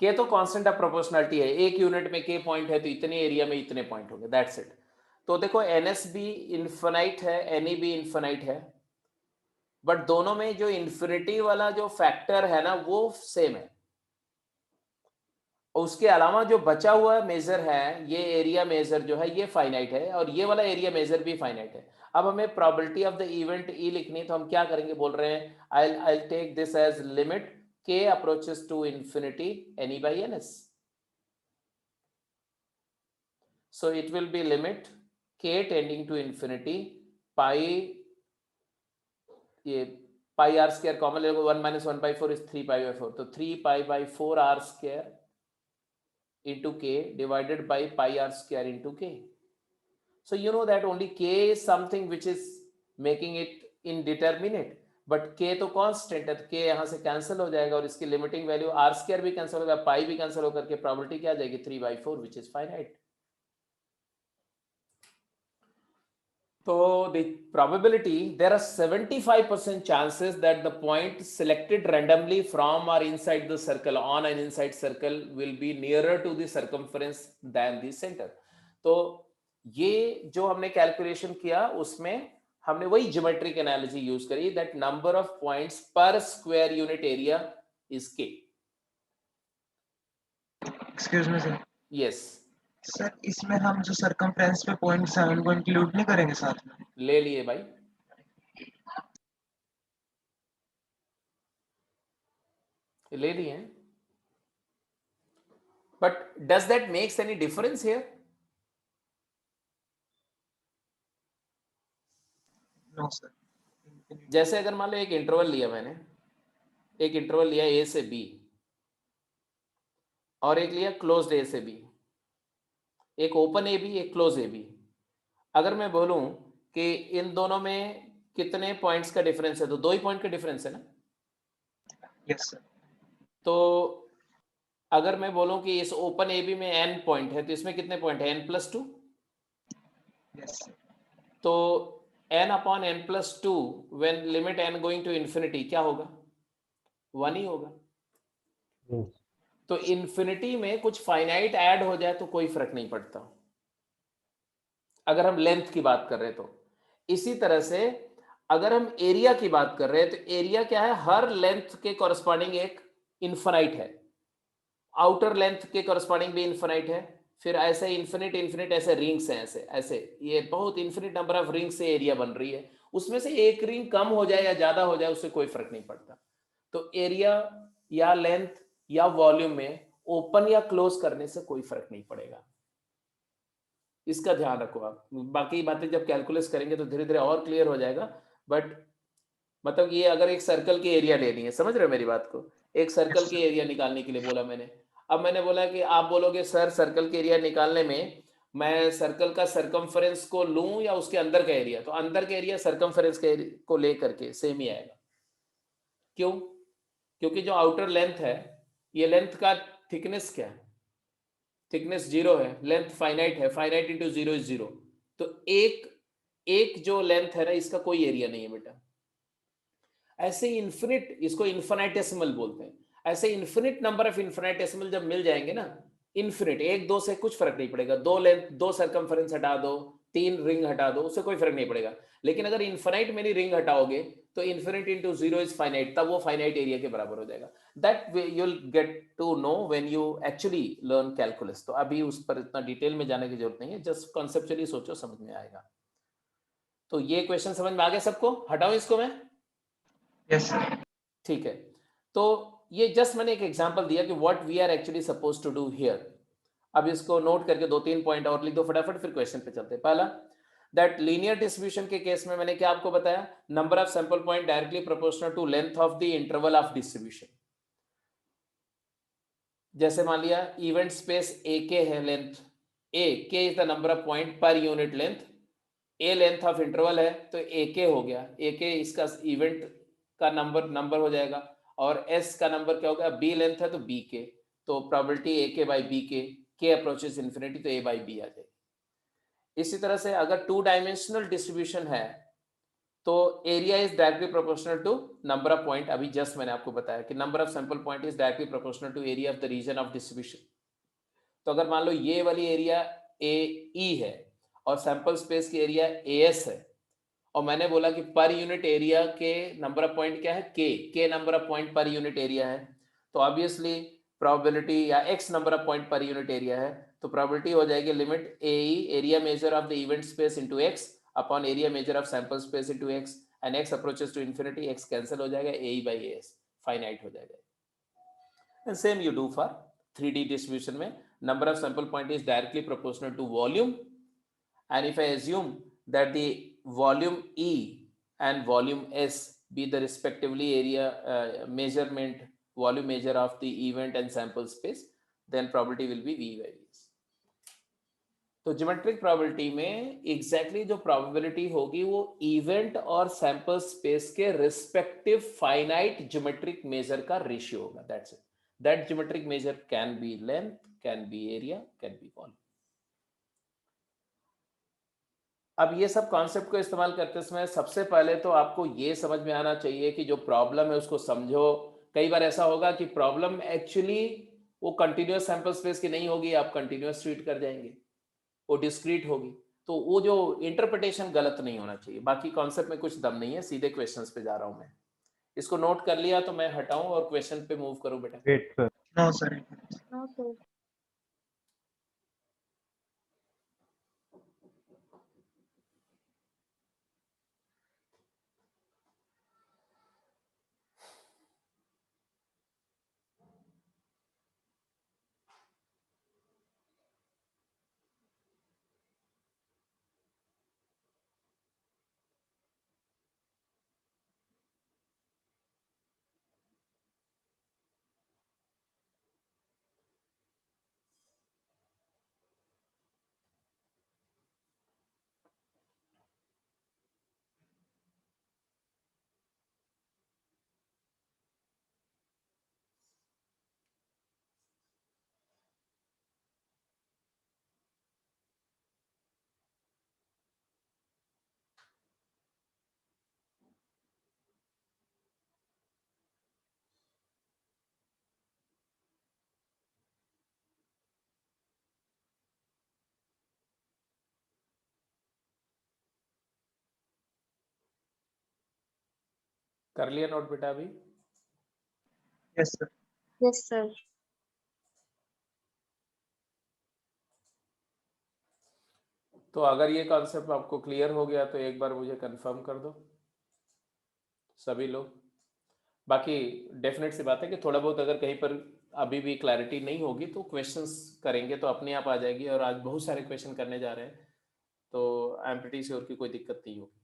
के तो कांस्टेंट ऑफ प्रोपोर्शनलिटी है. एक यूनिट में के पॉइंट है तो इतने एरिया में इतने पॉइंट होंगे. That's it. तो देखो एनएस भी इन्फिनाइट है, एनई भी इन्फिनाइट है, बट दोनों में जो इन्फिनिटी वाला जो फैक्टर है ना वो सेम है. उसके अलावा जो बचा हुआ मेजर है, ये एरिया मेजर जो है ये फाइनाइट है, और ये वाला एरिया मेजर भी फाइनाइट है. अब हमें probability of the event E लिखनी, तो हम क्या करेंगे? बोल रहे हैं I take this as limit k approaches to infinity any by ns. So it will be limit k tending to infinity pi, ये pi r square कॉमन ले लो, 1 minus 1/4 is 3 pi by 4, तो 3 pi by 4 r square into k divided by pi r square into k. So you know that only k is something which is making it indeterminate, but k तो constant है, तो k यहां से cancel हो जाएगा और इसकी limiting value r square भी कैंसिल होगा, पाई भी कैंसिल होकर के प्रोबेबिलिटी क्या आ जाएगी? 3/4 विच इज फाइनाइट. तो the probability, there are 75% chances that the point selected randomly from और inside the circle on an inside circle will be nearer to the circumference than the center. तो ये जो हमने calculation किया उसमें हमने वही ज्योमेट्रिक एनालॉजी यूज करी, that number of points per square unit area is K. Excuse me sir. Yes sir इसमें हम जो सरकमफ्रेंस पे 0.7 को इंक्लूड नहीं करेंगे साथ में? ले लिए भाई. ले लिए, but does that makes any difference here? No sir. जैसे अगर मान लो एक इंटरवल लिया मैंने, एक इंटरवल लिया ए से बी और एक लिया क्लोज्ड ए से बी, एक ओपन ए बी एक क्लोज ए बी. अगर मैं बोलूं कि इन दोनों में कितने पॉइंट्स का डिफरेंस है, तो 2 ही पॉइंट का डिफरेंस है ना. Yes sir. तो अगर मैं बोलूं कि इस ओपन ए बी में n पॉइंट है, तो इसमें कितने पॉइंट है? n+2. Yes sir. तो n/n+2 when limit n going to infinity क्या होगा? 1 ही होगा. Yes. तो इंफिनिटी में कुछ फाइनाइट ऐड हो जाए तो कोई फर्क नहीं पड़ता, अगर हम लेंथ की बात कर रहे हैं तो. इसी तरह से अगर हम एरिया की बात कर रहे हैं, तो एरिया क्या है? हर लेंथ के कॉरस्पॉन्डिंग एक इन्फिनाइट है, आउटर लेंथ के कॉरस्पॉन्डिंग भी इन्फिनाइट है, फिर ऐसे इन्फिनिट इन्फिनिट ऐसे रिंग्स हैं, ऐसे ऐसे ये बहुत इन्फिनिट नंबर ऑफ रिंग से एरिया बन रही है. उसमें से एक रिंग कम हो जाए या ज्यादा हो जाए उससे कोई फर्क नहीं पड़ता. तो एरिया या लेंथ या वॉल्यूम में ओपन या क्लोज करने से कोई फर्क नहीं पड़ेगा. इसका ध्यान रखो आप. बाकी बातें जब कैलकुलेट करेंगे तो धीरे धीरे और क्लियर हो जाएगा. बट मतलब ये अगर एक सर्कल की एरिया लेनी है, समझ रहे हो मेरी बात को? एक सर्कल की एरिया निकालने के लिए बोला मैंने. अब मैंने बोला कि आप बोलोगे सर सर्कल के एरिया निकालने में मैं सर्कल का सरकमफरेंस को लूं या उसके अंदर का एरिया, तो अंदर का एरिया सरकमफरेंस को लेकर के सेम ही आएगा. क्यों? क्योंकि जो आउटर लेंथ है, ये लेंथ का थिकनेस क्या है? थिकनेस 0 है, लेंथ फाइनाइट है, फाइनाइट इंटू 0 इज 0. तो एक जो लेंथ है ना इसका कोई एरिया नहीं है बेटा. ऐसे इन्फिनिट, इसको इन्फिनिटेसिमल बोलते हैं. ऐसे इन्फिनिट नंबर ऑफ इन्फिनिटेसिमल जब मिल जाएंगे ना, इन्फिनिट, एक दो से कुछ फर्क नहीं पड़ेगा, दो लेंथ, दो सरकमफेरेंस हटा दो, तीन रिंग हटा दो, उससे कोई फर्क नहीं पड़ेगा। लेकिन अगर इन्फिनाइट मेनी रिंग हटाओगे तो infinite into zero is finite, तब वो फाइनाइट एरिया के बराबर हो जाएगा। That you'll get to know when you actually learn calculus। तो अभी उस पर इतना डिटेल में जाने की जरूरत नहीं है, जस्ट कॉन्सेप्चुअली सोचो, समझ में आएगा। तो ये क्वेश्चन समझ में आ गया सबको? हटाऊं इसको मैं? Yes sir. ठीक है, तो ये जस्ट मैंने एक एग्जांपल दिया कि what we are actually suppose to do here. अब इसको नोट करके दो तीन पॉइंट और लिख दो फटाफट, फिर क्वेश्चन पे चलते हैं। पहला, दैट लीनियर डिस्ट्रीब्यूशन के केस में मैंने क्या आपको बताया, number of sample point directly proportional to length of the interval of distribution. जैसे मान लिया इवेंट स्पेस ए के है, लेंथ ए के is the number of point per unit length, A length of interval है तो ए के हो गया, ए के इसका इवेंट का नंबर हो जाएगा, और एस का नंबर क्या होगा, बी लेंथ है तो बी के, तो प्रोबेबिलिटी ए के बाई बी के अप्रोचेस इन्फिनिटी तो ए बाई बी आ जाएगी। इसी तरह से अगर टू डायमेंशनल डिस्ट्रीब्यूशन है तो area is directly proportional to number of point. अभी जस्ट मैंने आपको बताया कि number of sample point is directly proportional to area of the region of distribution. तो अगर मान लो ये वाली एरिया ए ई है और सैंपल स्पेस की एरिया ए एस है, और मैंने बोला कि पर यूनिट एरिया के नंबर ऑफ पॉइंट क्या है, k number of point per unit area है, तो ऑब्वियसली प्रोबेबिलिटी या x number of point per unit area है, तो प्रोबेबिलिटी हो जाएगी limit A area measure of the event space into x upon area measure of sample space into x, and x approaches to infinity, x cancel हो जाएगा, ए by S finite हो जाएगा। And same you do for 3D distribution में, number of sample point is directly proportional to volume, and if I assume that the volume E and volume S be the respectively area measurement volume measure of the event and sample space, then probability will be V by S। तो geometric probability में exactly जो probability होगी वो event और sample space के respective finite geometric measure का ratio होगा, that's it. That geometric measure can be length, can be area, can be volume. अब ये सब कॉन्सेप्ट को इस्तेमाल करते समय सबसे पहले तो आपको ये समझ में आना चाहिए कि जो प्रॉब्लम है उसको समझो। कई बार ऐसा होगा कि प्रॉब्लम एक्चुअली वो कंटिन्यूअस सैंपल स्पेस की नहीं होगी, आप कंटिन्यूअस ट्रीट कर जाएंगे, वो डिस्क्रीट होगी, तो वो जो इंटरप्रिटेशन गलत नहीं होना चाहिए। बाकी कॉन्सेप्ट में कुछ दम नहीं है, सीधे क्वेश्चंस पे जा रहा हूं मैं। इसको नोट कर लिया तो मैं हटाऊं और क्वेश्चन पे मूव करूं बेटा? Great, sir. No sir. No, sir. कर लिया नोट बेटा अभी? Yes sir. Yes, sir. तो अगर ये कॉन्सेप्ट आपको क्लियर हो गया तो एक बार मुझे कंफर्म कर दो सभी लोग। बाकी डेफिनेट सी बात है कि थोड़ा बहुत अगर कहीं पर अभी भी क्लैरिटी नहीं होगी तो क्वेश्चंस करेंगे तो अपने आप आ जाएगी, और आज बहुत सारे क्वेश्चन करने जा रहे हैं तो आई एम प्रीटी श्योर कि कोई दिक्कत नहीं होगी।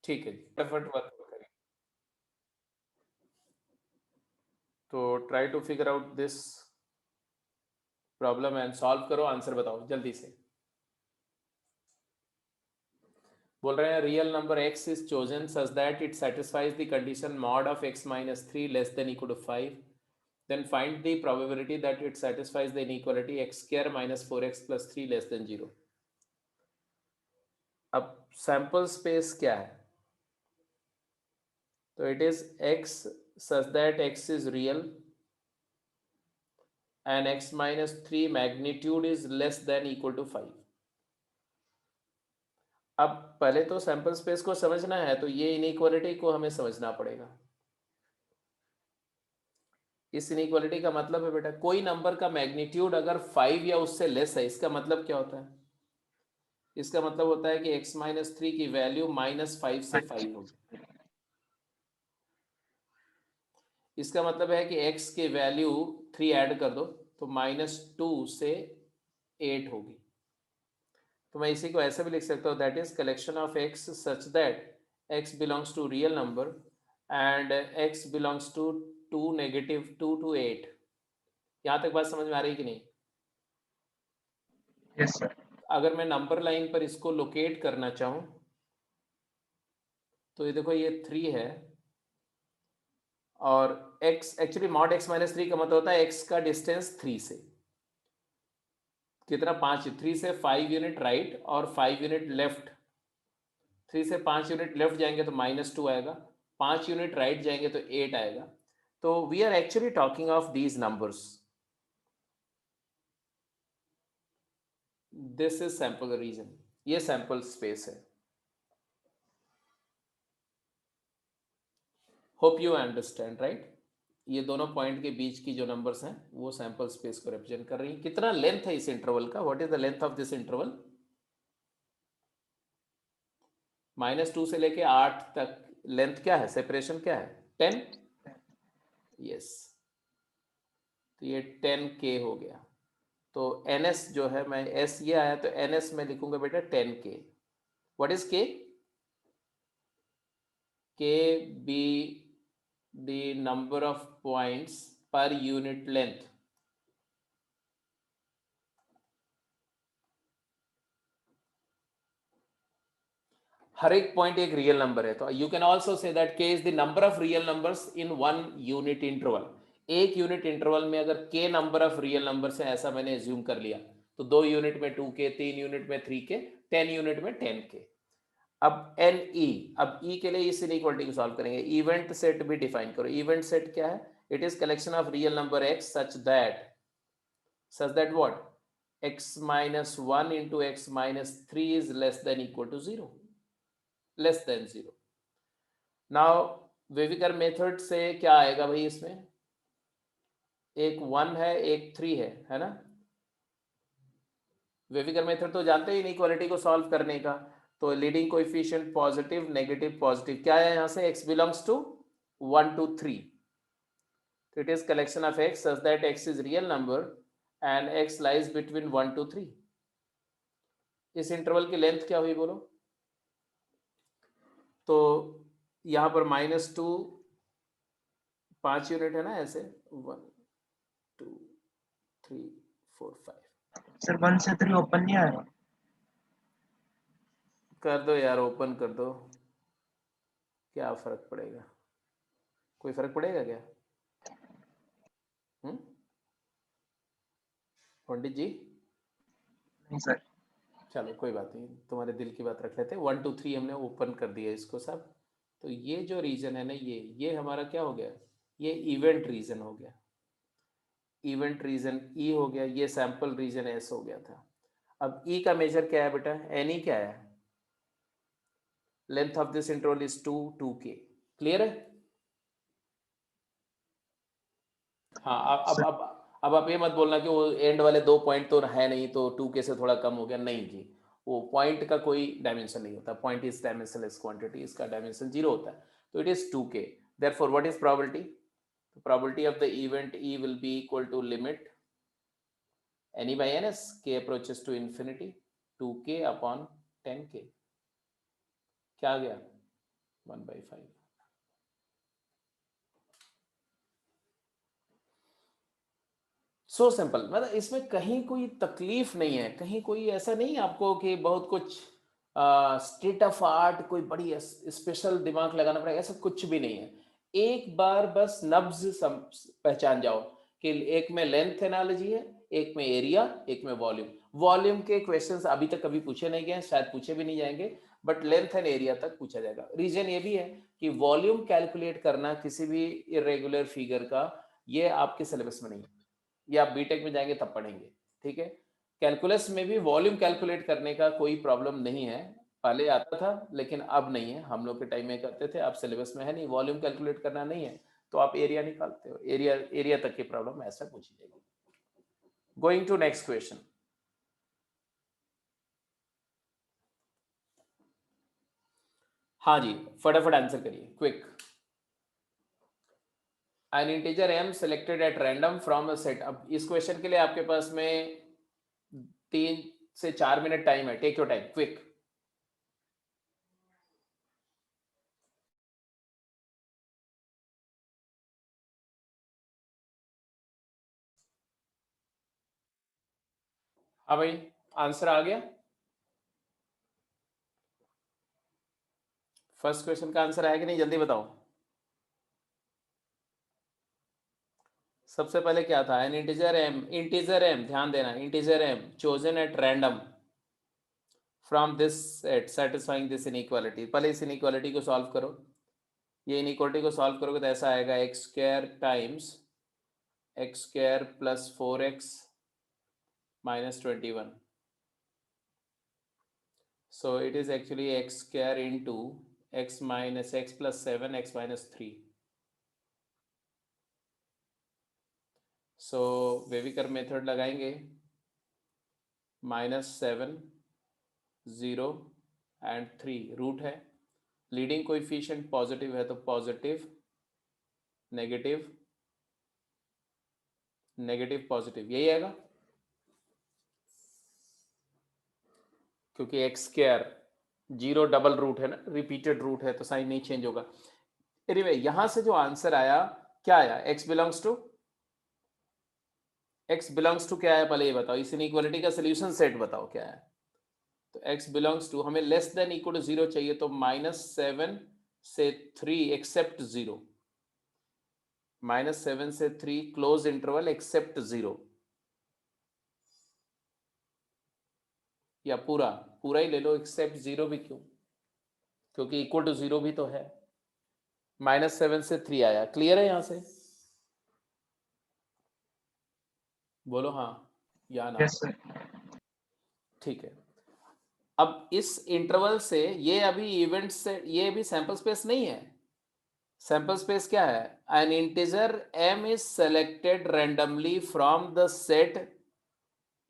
ठीक है जी, फटाफट वर्क करेंगे। तो try to figure out this problem and solve करो, आंसर बताओ जल्दी से। बोल रहे हैं real number x is chosen such that it satisfies the condition mod of x minus 3 less than equal to 5 then find the probability that it satisfies the inequality x square minus 4x plus 3 less than 0. अब sample space क्या है? तो it is x such that x is real and x minus 3 magnitude is less than equal to 5. अब पहले तो sample space को समझना है, तो ये इनइक्वालिटी को हमें समझना पड़ेगा. इस इनइक्वालिटी का मतलब है बेटा, कोई नंबर का मैग्नीट्यूड अगर 5 या उससे लेस है, इसका मतलब क्या होता है? इसका मतलब होता है कि x माइनस 3 की वैल्यू -5 से 5 होगी. इसका मतलब है कि x की वैल्यू 3 ऐड कर दो तो -2 से 8 होगी. तो मैं इसी को ऐसे भी लिख सकता हूँ, that is collection of x such that x belongs to real number and x belongs to -2 to 8. यहाँ तक बात समझ में आ रही कि नहीं? Yes sir. अगर मैं नंबर लाइन पर इसको लोकेट करना चाहूँ तो ये देखो, ये 3 है और x actually mod x minus 3 का मतलब होता है x का डिस्टेंस 3 से कितना, 5. 3 से 5 यूनिट राइट और 5 यूनिट लेफ्ट. 3 से 5 यूनिट लेफ्ट जाएंगे तो -2 आएगा, 5 यूनिट राइट जाएंगे तो 8 आएगा. तो we are actually talking of these numbers. This is sample region, ये सैंपल स्पेस है. Hope you understand right. ये दोनों पॉइंट के बीच की जो नंबर्स हैं वो सैंपल स्पेस को रिप्रेजेंट कर रही हैं. कितना लेंथ है इस इंटरवल का? What is the length of this interval? -2 से लेके 8 तक लेंथ क्या है, सेपरेशन क्या है? 10. यस, तो ये 10k हो गया. तो ns जो है, मैं s ये आया तो ns में लिखूंगा बेटा 10k. What is k? k be the number of points per unit length. हर एक पॉइंट एक रियल नंबर है, तो you can also say that k is the number of real numbers in 1 unit interval. एक unit interval में अगर k number of real numbers है, ऐसा मैंने एज्यूम कर लिया, तो 2 यूनिट में 2k, 3 यूनिट में 3k, 10 यूनिट में 10k. अब NE, अब E के लिए इस इनइक्वालिटी को सॉल्व करेंगे. इवेंट सेट भी डिफाइन करो. इवेंट सेट क्या है? It is collection of real number x such that what? x minus 1 into x minus 3 is less than equal to 0. Less than 0. Now वेविकर मेथड से क्या आएगा भाई? इसमें एक 1 है, एक 3 है ना? वेविकर मेथड तो जानते ही इनइक्वालिटी को सॉल्व करने का. तो leading coefficient positive, negative, positive, क्या है यहाँ से? x belongs to 1 to 3. तो it is collection of x such that x is real number and x lies between 1 to 3. इस इंटरवल की लेंथ क्या हुई बोलो? तो यहाँ पर -2 5 यूनिट है ना, ऐसे 1 2 3 4 5. सर 1 से 3 ओपन नहीं आएगा? कर दो यार, ओपन कर दो, क्या फर्क पड़ेगा? कोई फर्क पड़ेगा क्या? पंडित जी? नहीं सर. चलो कोई बात नहीं, तुम्हारे दिल की बात रख लेते. 1 2 3 हमने ओपन कर दिया इसको सब. तो ये जो रीजन है ना, ये हमारा क्या हो गया? ये इवेंट रीजन हो गया. इवेंट रीजन E हो गया. ये सैंपल रीजन S हो गया था. अब E का मेजर क्या है बेटा? NE क्या है? Length of this interval is 2k. Clear है? हाँ. अब आप ये मत बोलना कि वो एंड वाले 2 पॉइंट तो है नहीं, तो 2k से थोड़ा कम हो गया. नहीं जी, वो पॉइंट का कोई डायमेंशन नहीं होता. पॉइंट इज डायमेंशनलेस क्वांटिटी, इसका डायमेंशन 0 होता है. तो it is 2k. Therefore what is probability? The probability of the event E will be equal to limit NE by NS, k approaches to infinity, 2k upon 10k. क्या आ गया? 1/5. So simple. मतलब इसमें कहीं कोई तकलीफ नहीं है, कहीं कोई ऐसा नहीं आपको कि बहुत कुछ स्टेट ऑफ आर्ट, कोई बड़ी स्पेशल दिमाग लगाना पड़ेगा, ऐसा कुछ भी नहीं है. एक बार बस नब्ज पहचान जाओ कि एक में लेंथ एनालॉजी है, एक में एरिया, एक में वॉल्यूम। वॉल्यूम के क्वेश्चंस अभी तक कभी पूछे नहीं गए, शायद पूछे भी नहीं जाएंगे, बट लेंथ एंड एरिया तक पूछा जाएगा। रीजन ये भी है कि वॉल्यूम कैलकुलेट करना किसी भी इरेगुलर फिगर का, ये आपके सिलेबस में नहीं है, ये आप बीटेक में जाएंगे तब पढ़ेंगे, ठीक है। कैलकुलस में भी वॉल्यूम कैलकुलेट करने का कोई प्रॉब्लम नहीं है, पहले आता था लेकिन अब नहीं है, हम लोग के टाइम में करते थे, अब सिलेबस में है नहीं, वॉल्यूम कैलकुलेट करना नहीं है, तो आप एरिया निकालते हो, एरिया तक की प्रॉब्लम ऐसा पूछी जाएगी। Going to next question. हाँ जी, फटाफट आंसर करिए, quick. An integer m selected at random from a set. अब इस क्वेश्चन के लिए आपके पास में 3 से 4 मिनट टाइम है, टेक योर टाइम, क्विक। हाँ भाई, आंसर आ गया? फर्स्ट क्वेश्चन का आंसर आया कि नहीं, जल्दी बताओ। सबसे पहले क्या था, एन इंटीजर एम, ध्यान देना, integer m chosen at random from this set satisfying this inequality. पहले इस इनइक्वालिटी को सॉल्व करो। ये इनइक्वालिटी को सॉल्व करोगे तो ऐसा आएगा, x square times x square plus 4x minus 21। So it is actually x square into x minus x plus 7 x minus 3. So वेविकर method लगाएंगे, -7 0 एंड 3 रूट है, लीडिंग कोएफिशिएंट पॉजिटिव है तो पॉजिटिव नेगेटिव नेगेटिव पॉजिटिव, यही आएगा, क्योंकि x square 0 double root है ना, repeated root है तो साइन नहीं चेंज होगा। एनीवे यहां से जो आंसर आया, क्या आया, x बिलोंग्स टू क्या है, पहले ये बताओ, इस इनइक्वालिटी का सोल्यूशन सेट बताओ क्या है। तो x बिलोंग्स टू, हमें लेस देन इक्वल टू 0 चाहिए, तो -7 से 3 एक्सेप्ट 0, -7 से 3 क्लोज इंटरवल एक्सेप्ट 0, या पूरा पूरा ही ले लो, एक्सेप्ट 0 भी क्यों, क्योंकि इक्वल टू 0 भी तो है। -7 से 3 आया, क्लियर है यहां से, बोलो हाँ या ना। Yes sir. ठीक है, अब इस इंटरवल से ये अभी इवेंट से, ये भी सैंपल स्पेस नहीं है, सैंपल स्पेस क्या है, an integer m is selected randomly from the set,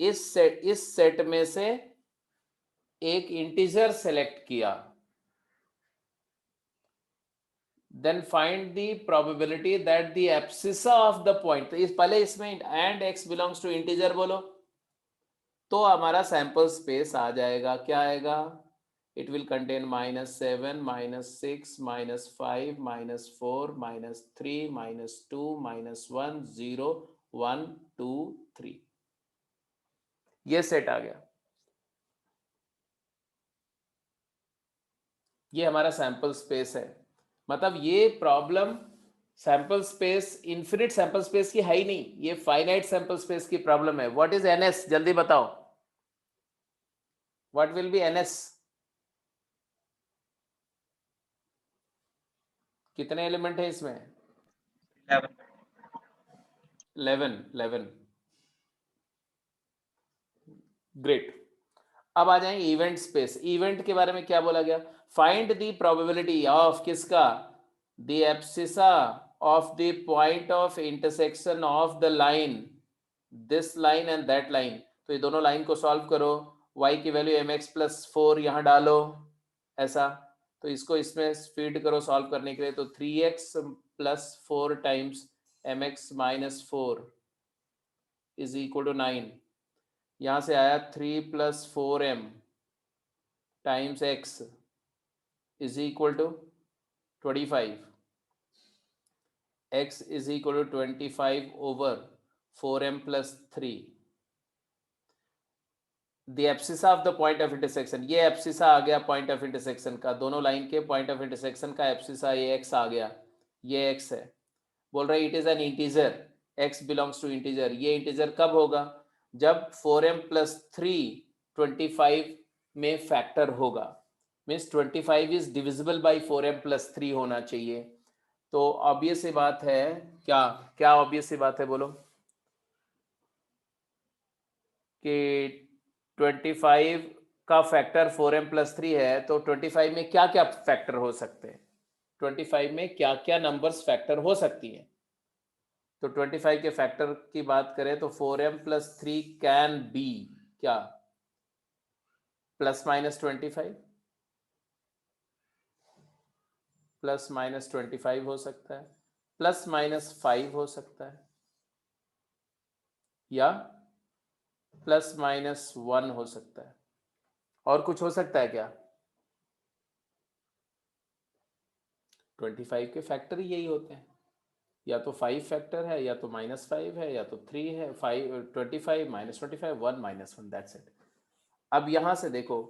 इस सेट में से एक इंटीजर सेलेक्ट किया, then find the probability that the abscissa of the point, तो इस पहले इसमें and x belongs to integer बोलो, तो हमारा सैंपल स्पेस आ जाएगा, क्या आएगा, it will contain -7 -6 -5 -4 -3 -2 -1 0 1 2 3, ये सेट आ गया, ये हमारा सैंपल स्पेस है। मतलब ये problem sample space, infinite sample space की है ही नहीं, ये फाइनाइट सैंपल स्पेस की प्रॉब्लम है। व्हाट इज एनएस, जल्दी बताओ, व्हाट विल बी एनएस, कितने एलिमेंट है इसमें, 11। ग्रेट, अब आ जाएंगे इवेंट स्पेस। इवेंट के बारे में क्या बोला गया, फाइंड द प्रोबेबिलिटी ऑफ किसका, the abscissa of the point of intersection of the line, this line and that line. तो ये दोनों लाइन को सॉल्व करो, y की वैल्यू mx प्लस 4 यहां डालो, ऐसा, तो इसको इसमें फीड करो सॉल्व करने के लिए, तो 3x plus 4 times mx minus 4 is equal to 9, यहां से आया 3 plus 4m times x is equal to 25, x is equal to 25 over 4m plus 3, the abscissa of the point of intersection, ये abscissa आ गया पॉइंट ऑफ इंटरसेक्शन का, दोनों line के point of intersection का एब्सिसा, ये x आ गया, ये x है, बोल रहे it is N integer, x belongs to integer, ये इंटीजर कब होगा? जब 4m प्लस 3 25 में फैक्टर होगा, means 25 is divisible by 4m plus 3 होना चाहिए। तो ऑब्वियस सी बात है, क्या क्या ऑब्वियस सी बात है बोलो, कि 25 का फैक्टर 4m प्लस 3 है, तो 25 में क्या क्या फैक्टर हो सकते हैं, 25 में क्या क्या नंबर्स फैक्टर हो सकती हैं? तो 25 के फैक्टर की बात करें तो 4m प्लस 3 कैन बी क्या, प्लस माइनस 25, प्लस माइनस 25 हो सकता है, प्लस माइनस 5 हो सकता है, या प्लस माइनस 1 हो सकता है। और कुछ हो सकता है क्या? 25 के फैक्टर ही यही होते हैं, या तो 5 फैक्टर है, या तो -5 है, या तो 3 है, 5 25 -25 1 -1, दैट्स इट। अब यहां से देखो,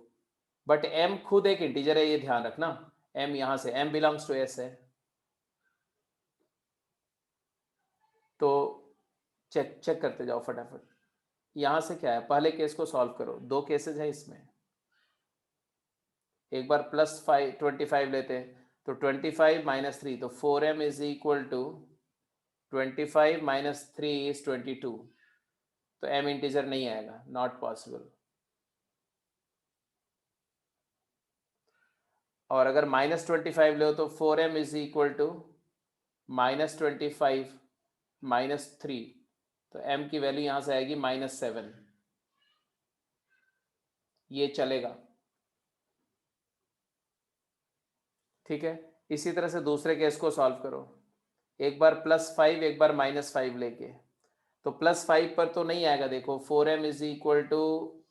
बट m खुद एक इंटीजर है, ये ध्यान रखना। m यहां से m बिलोंग्स टू s है, तो चेक करते जाओ फटाफट। यहां से क्या है, पहले केस को सॉल्व करो, दो केसेस है इसमें। एक बार प्लस 25 लेते हैं, तो 25 माइनस 3, तो 4m is equal to 25 minus 3 is 22, तो m इंटीजर नहीं आएगा, नॉट पॉसिबल। और अगर -25 लो तो 4m इज इक्वल टू -25 -3, तो m की वैल्यू यहां से आएगी -7, ये चलेगा, ठीक है। इसी तरह से दूसरे केस को सॉल्व करो, एक बार +5 एक बार -5 लेके, तो +5 पर तो नहीं आएगा, देखो 4m is equal to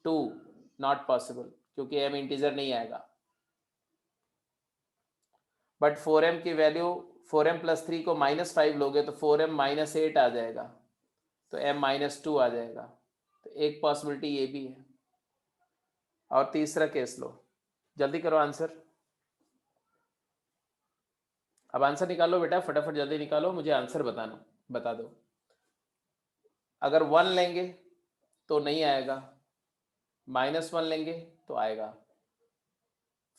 2, not possible, क्योंकि m इंटीजर नहीं आएगा। बट 4m की वैल्यू, 4m प्लस 3 को -5 लोगे तो 4m -8 आ जाएगा, तो m -2 आ जाएगा, तो एक पॉसिबिलिटी ये भी है। और तीसरा केस लो, जल्दी करो आंसर। अब आंसर निकालो बेटा, फटाफट जल्दी निकालो, मुझे आंसर बता दो। अगर 1 लेंगे तो नहीं आएगा, -1 लेंगे तो आएगा।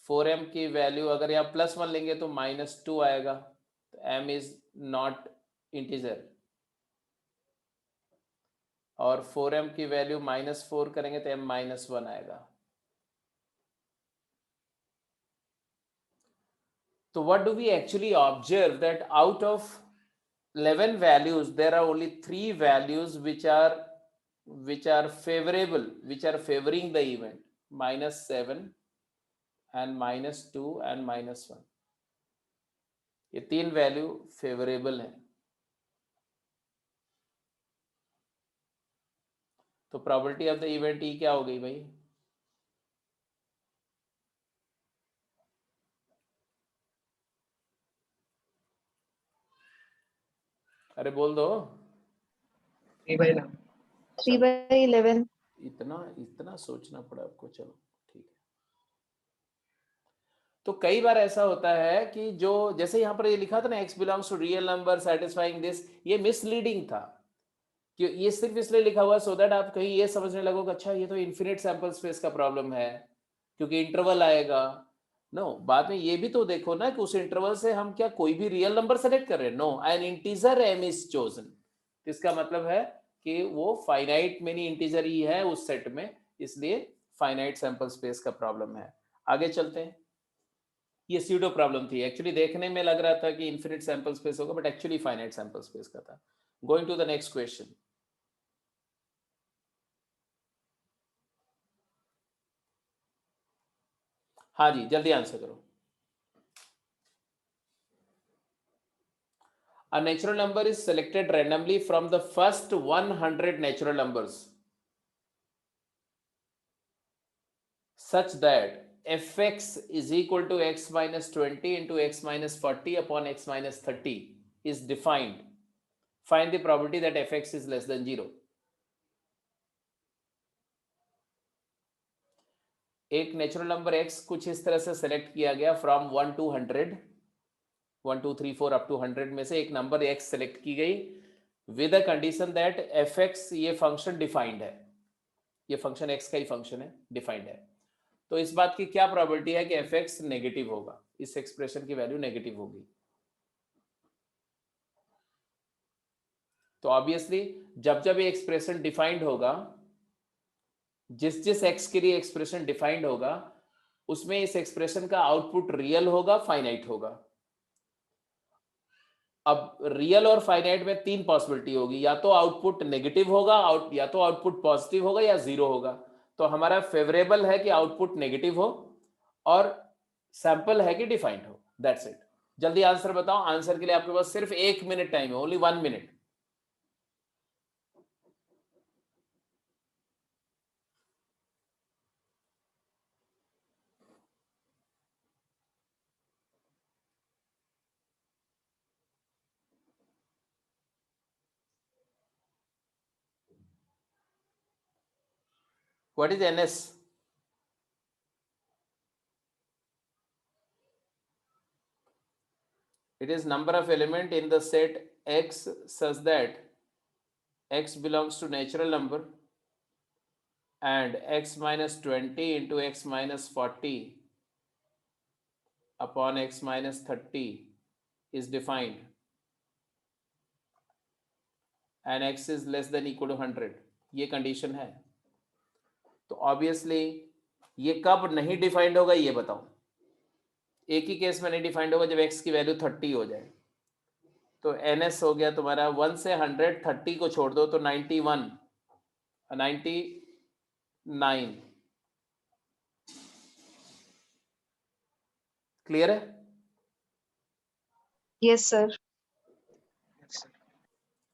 4m की वैल्यू अगर यहाँ +1 लेंगे तो -2 आएगा, तो m इज नॉट इंटीजर। और 4m की वैल्यू -4 करेंगे तो m -1 आएगा। तो what do we actually observe, that out of 11 values there are only 3 values which are favorable, which are favoring the event, -7 and -2 and -1, ये 3 वैल्यू फेवरेबल है। तो probability of the event ई क्या हो गई भाई? अरे बोल दो। 3/11। 3/11। इतना सोचना पड़ा आपको, चलो ठीक है। तो कई बार ऐसा होता है कि जो, जैसे यहाँ पर ये लिखा था ना, x belongs to real number satisfying this, ये मिसलीडिंग था, कि ये सिर्फ इसलिए लिखा हुआ सो दैट आप कहीं ये समझने लगो कि अच्छा ये तो इन्फिनिट सैंपल स्पेस का प्रॉब्लम है, क्योंकि इंटरवल आएगा। नो, बाद में ये भी तो देखो ना कि उस इंटरवल से हम क्या कोई भी रियल नंबर सेलेक्ट कर रहे हैं? No, an integer m is chosen. इसका मतलब है कि वो फाइनाइट मेनी इंटीजर ही है उस सेट में, इसलिए फाइनाइट सैंपल स्पेस का प्रॉब्लम है। आगे चलते हैं। ये स्यूडो प्रॉब्लम थी, एक्चुअली देखने में लग रहा था कि इन्फिनिट सैंपल स्पेस होगा, but actually finite sample space का था। Going to the next question. हाँ जी, जल्दी आंसर करो। A natural number is selected randomly from the first 100 natural numbers such that fx is equal to x minus 20 into x minus 40 upon x minus 30 is defined. Find the probability that fx is less than 0. एक natural number x कुछ इस तरह से select किया गया from 1 to 100, 1 2 3 4 up to 100 में से एक नंबर x सेलेक्ट की गई, with a condition that F x ये फंक्शन डिफाइंड है, ये फंक्शन एक्स का ही फंक्शन है, डिफाइंड है। तो इस बात की क्या प्रोबेबिलिटी है कि एफ एक्स नेगेटिव होगा, इस एक्सप्रेशन की वैल्यू नेगेटिव होगी। तो ऑब्वियसली जब जब ये एक्सप्रेशन डिफाइंड होगा, जिस जिस एक्स के लिए एक्सप्रेशन डिफाइंड होगा उसमें इस एक्सप्रेशन का आउटपुट रियल होगा, फाइनाइट होगा। अब रियल और फाइनाइट में तीन पॉसिबिलिटी होगी, या तो आउटपुट नेगेटिव होगा, या तो आउटपुट पॉजिटिव होगा, या जीरो होगा। तो हमारा फेवरेबल है कि आउटपुट नेगेटिव हो और सैंपल है कि डिफाइंड हो। That's it. जल्दी आंसर बताओ। आंसर के लिए आपके पास सिर्फ 1 मिनट टाइम है, only 1 minute. What is NS? It is number of element in the set X such that X belongs to natural number and X minus 20 into X minus 40 upon X minus 30 is defined and X is less than equal to 100. ये condition है। तो obviously ये कब नहीं defined होगा ये बताओ। एक ही केस में नहीं डिफाइंड होगा, जब x की वैल्यू 30 हो जाए। तो ns हो गया तुम्हारा 1 से 100, 30 को छोड़ दो तो 91, 99। क्लियर है? Yes, sir.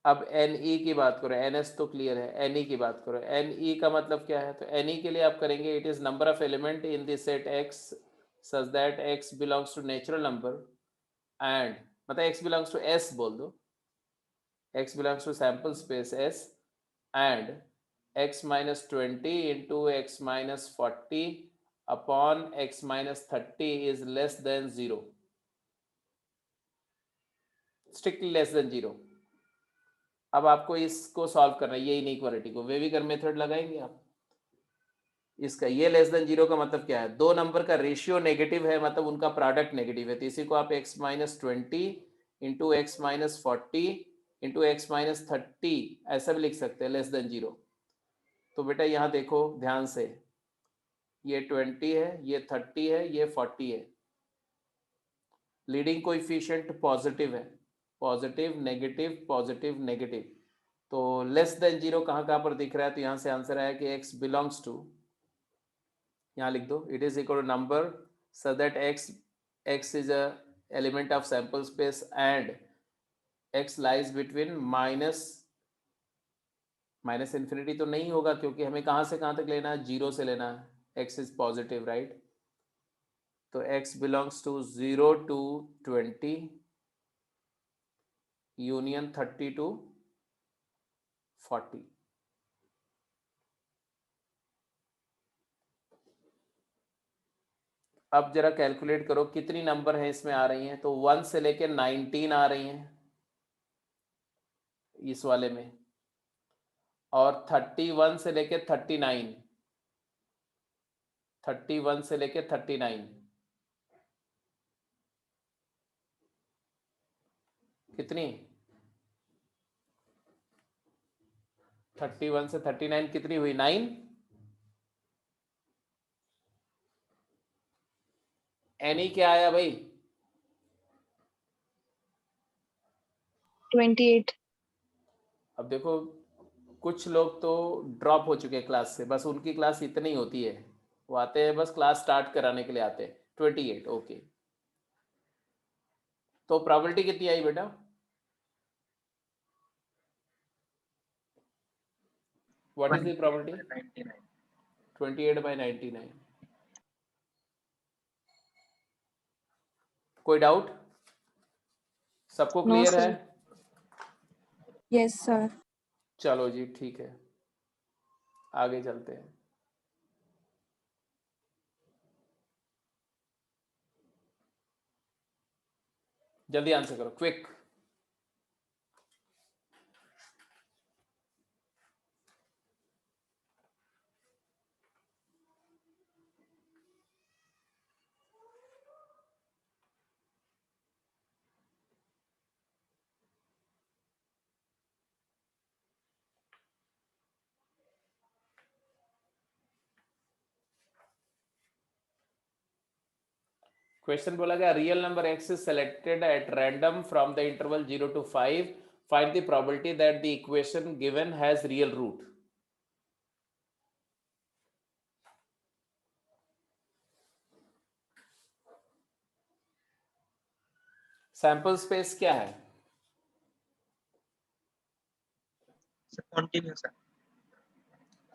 अब NE की बात करो, NS तो क्लियर है, NE की बात करो। NE का मतलब क्या है? तो NE के लिए आप करेंगे it is number of element in the set X such that X belongs to natural number and, मतलब X बिलोंग्स टू S बोल दो, X belongs to sample space S and X minus 20 into X minus 40 upon X minus 30 is less than 0, strictly less than 0। अब आपको इसको solve करना है, ये inequality को। वेविगर मेथड लगाएंगे आप। इसका ये लेस देन 0 का मतलब क्या है? दो नंबर का रेशियो नेगेटिव है, मतलब उनका प्रोडक्ट नेगेटिव है। तो इसी को आप x minus 20 into x minus 40 into x minus 30 ऐसा भी लिख सकते हैं, लेस देन 0। तो बेटा यहाँ देखो ध्यान से, ये 20 है, ये 30 है, ये 40 है। लीडिंग कोएफिशिएंट पॉजिटिव है, पॉजिटिव नेगेटिव पॉजिटिव नेगेटिव। तो लेस देन 0 कहाँ कहाँ पर दिख रहा है? तो यहाँ से आंसर आया कि x बिलोंग्स टू, यहाँ लिख दो, it is equal to number so that x is a element of sample space and x lies between minus infinity तो नहीं होगा, क्योंकि हमें कहाँ से कहाँ तक लेना है? 0 से लेना है। x is positive, right? तो x belongs to 0 to 20 union 30 to 40। अब जरा कैलकुलेट करो कितनी नंबर है इसमें आ रही हैं। तो 1 से लेके 19 आ रही हैं इस वाले में, और 31 से लेके 39, 31 से लेके 39 कितनी? 31 से 39 कितनी हुई? 9। एनी क्या आया भाई? 28. अब देखो कुछ लोग तो ड्रॉप हो चुके हैं क्लास से, बस उनकी क्लास इतनी होती है, वो आते हैं बस क्लास स्टार्ट कराने के लिए आते हैं। 28, ओके। तो प्रोबेबिलिटी कितनी आई बेटा? What is the probability? 99। 28/99। कोई डाउट? सबको No, क्लियर sir. है? Yes, sir. चलो जी ठीक है, आगे चलते हैं। जल्दी आंसर करो, क्विक। क्वेश्चन बोला गया real number x is selected at random from the interval 0 to 5. Find the probability that the equation given has real root. Sample space क्या है? सर कंटिन्यूस है।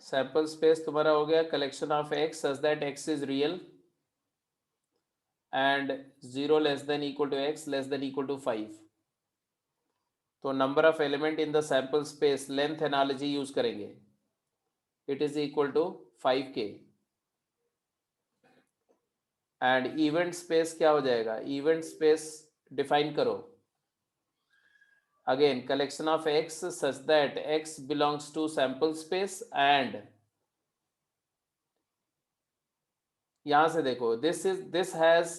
सैंपल स्पेस तुम्हारा हो गया collection of x such that x is real and 0 less than equal to x less than equal to 5. तो number of element in the sample space length analogy use करेंगे, it is equal to 5k। And event space क्या हो जाएगा? Event space define करो again collection of x such that x belongs to sample space and यहां से देखो this has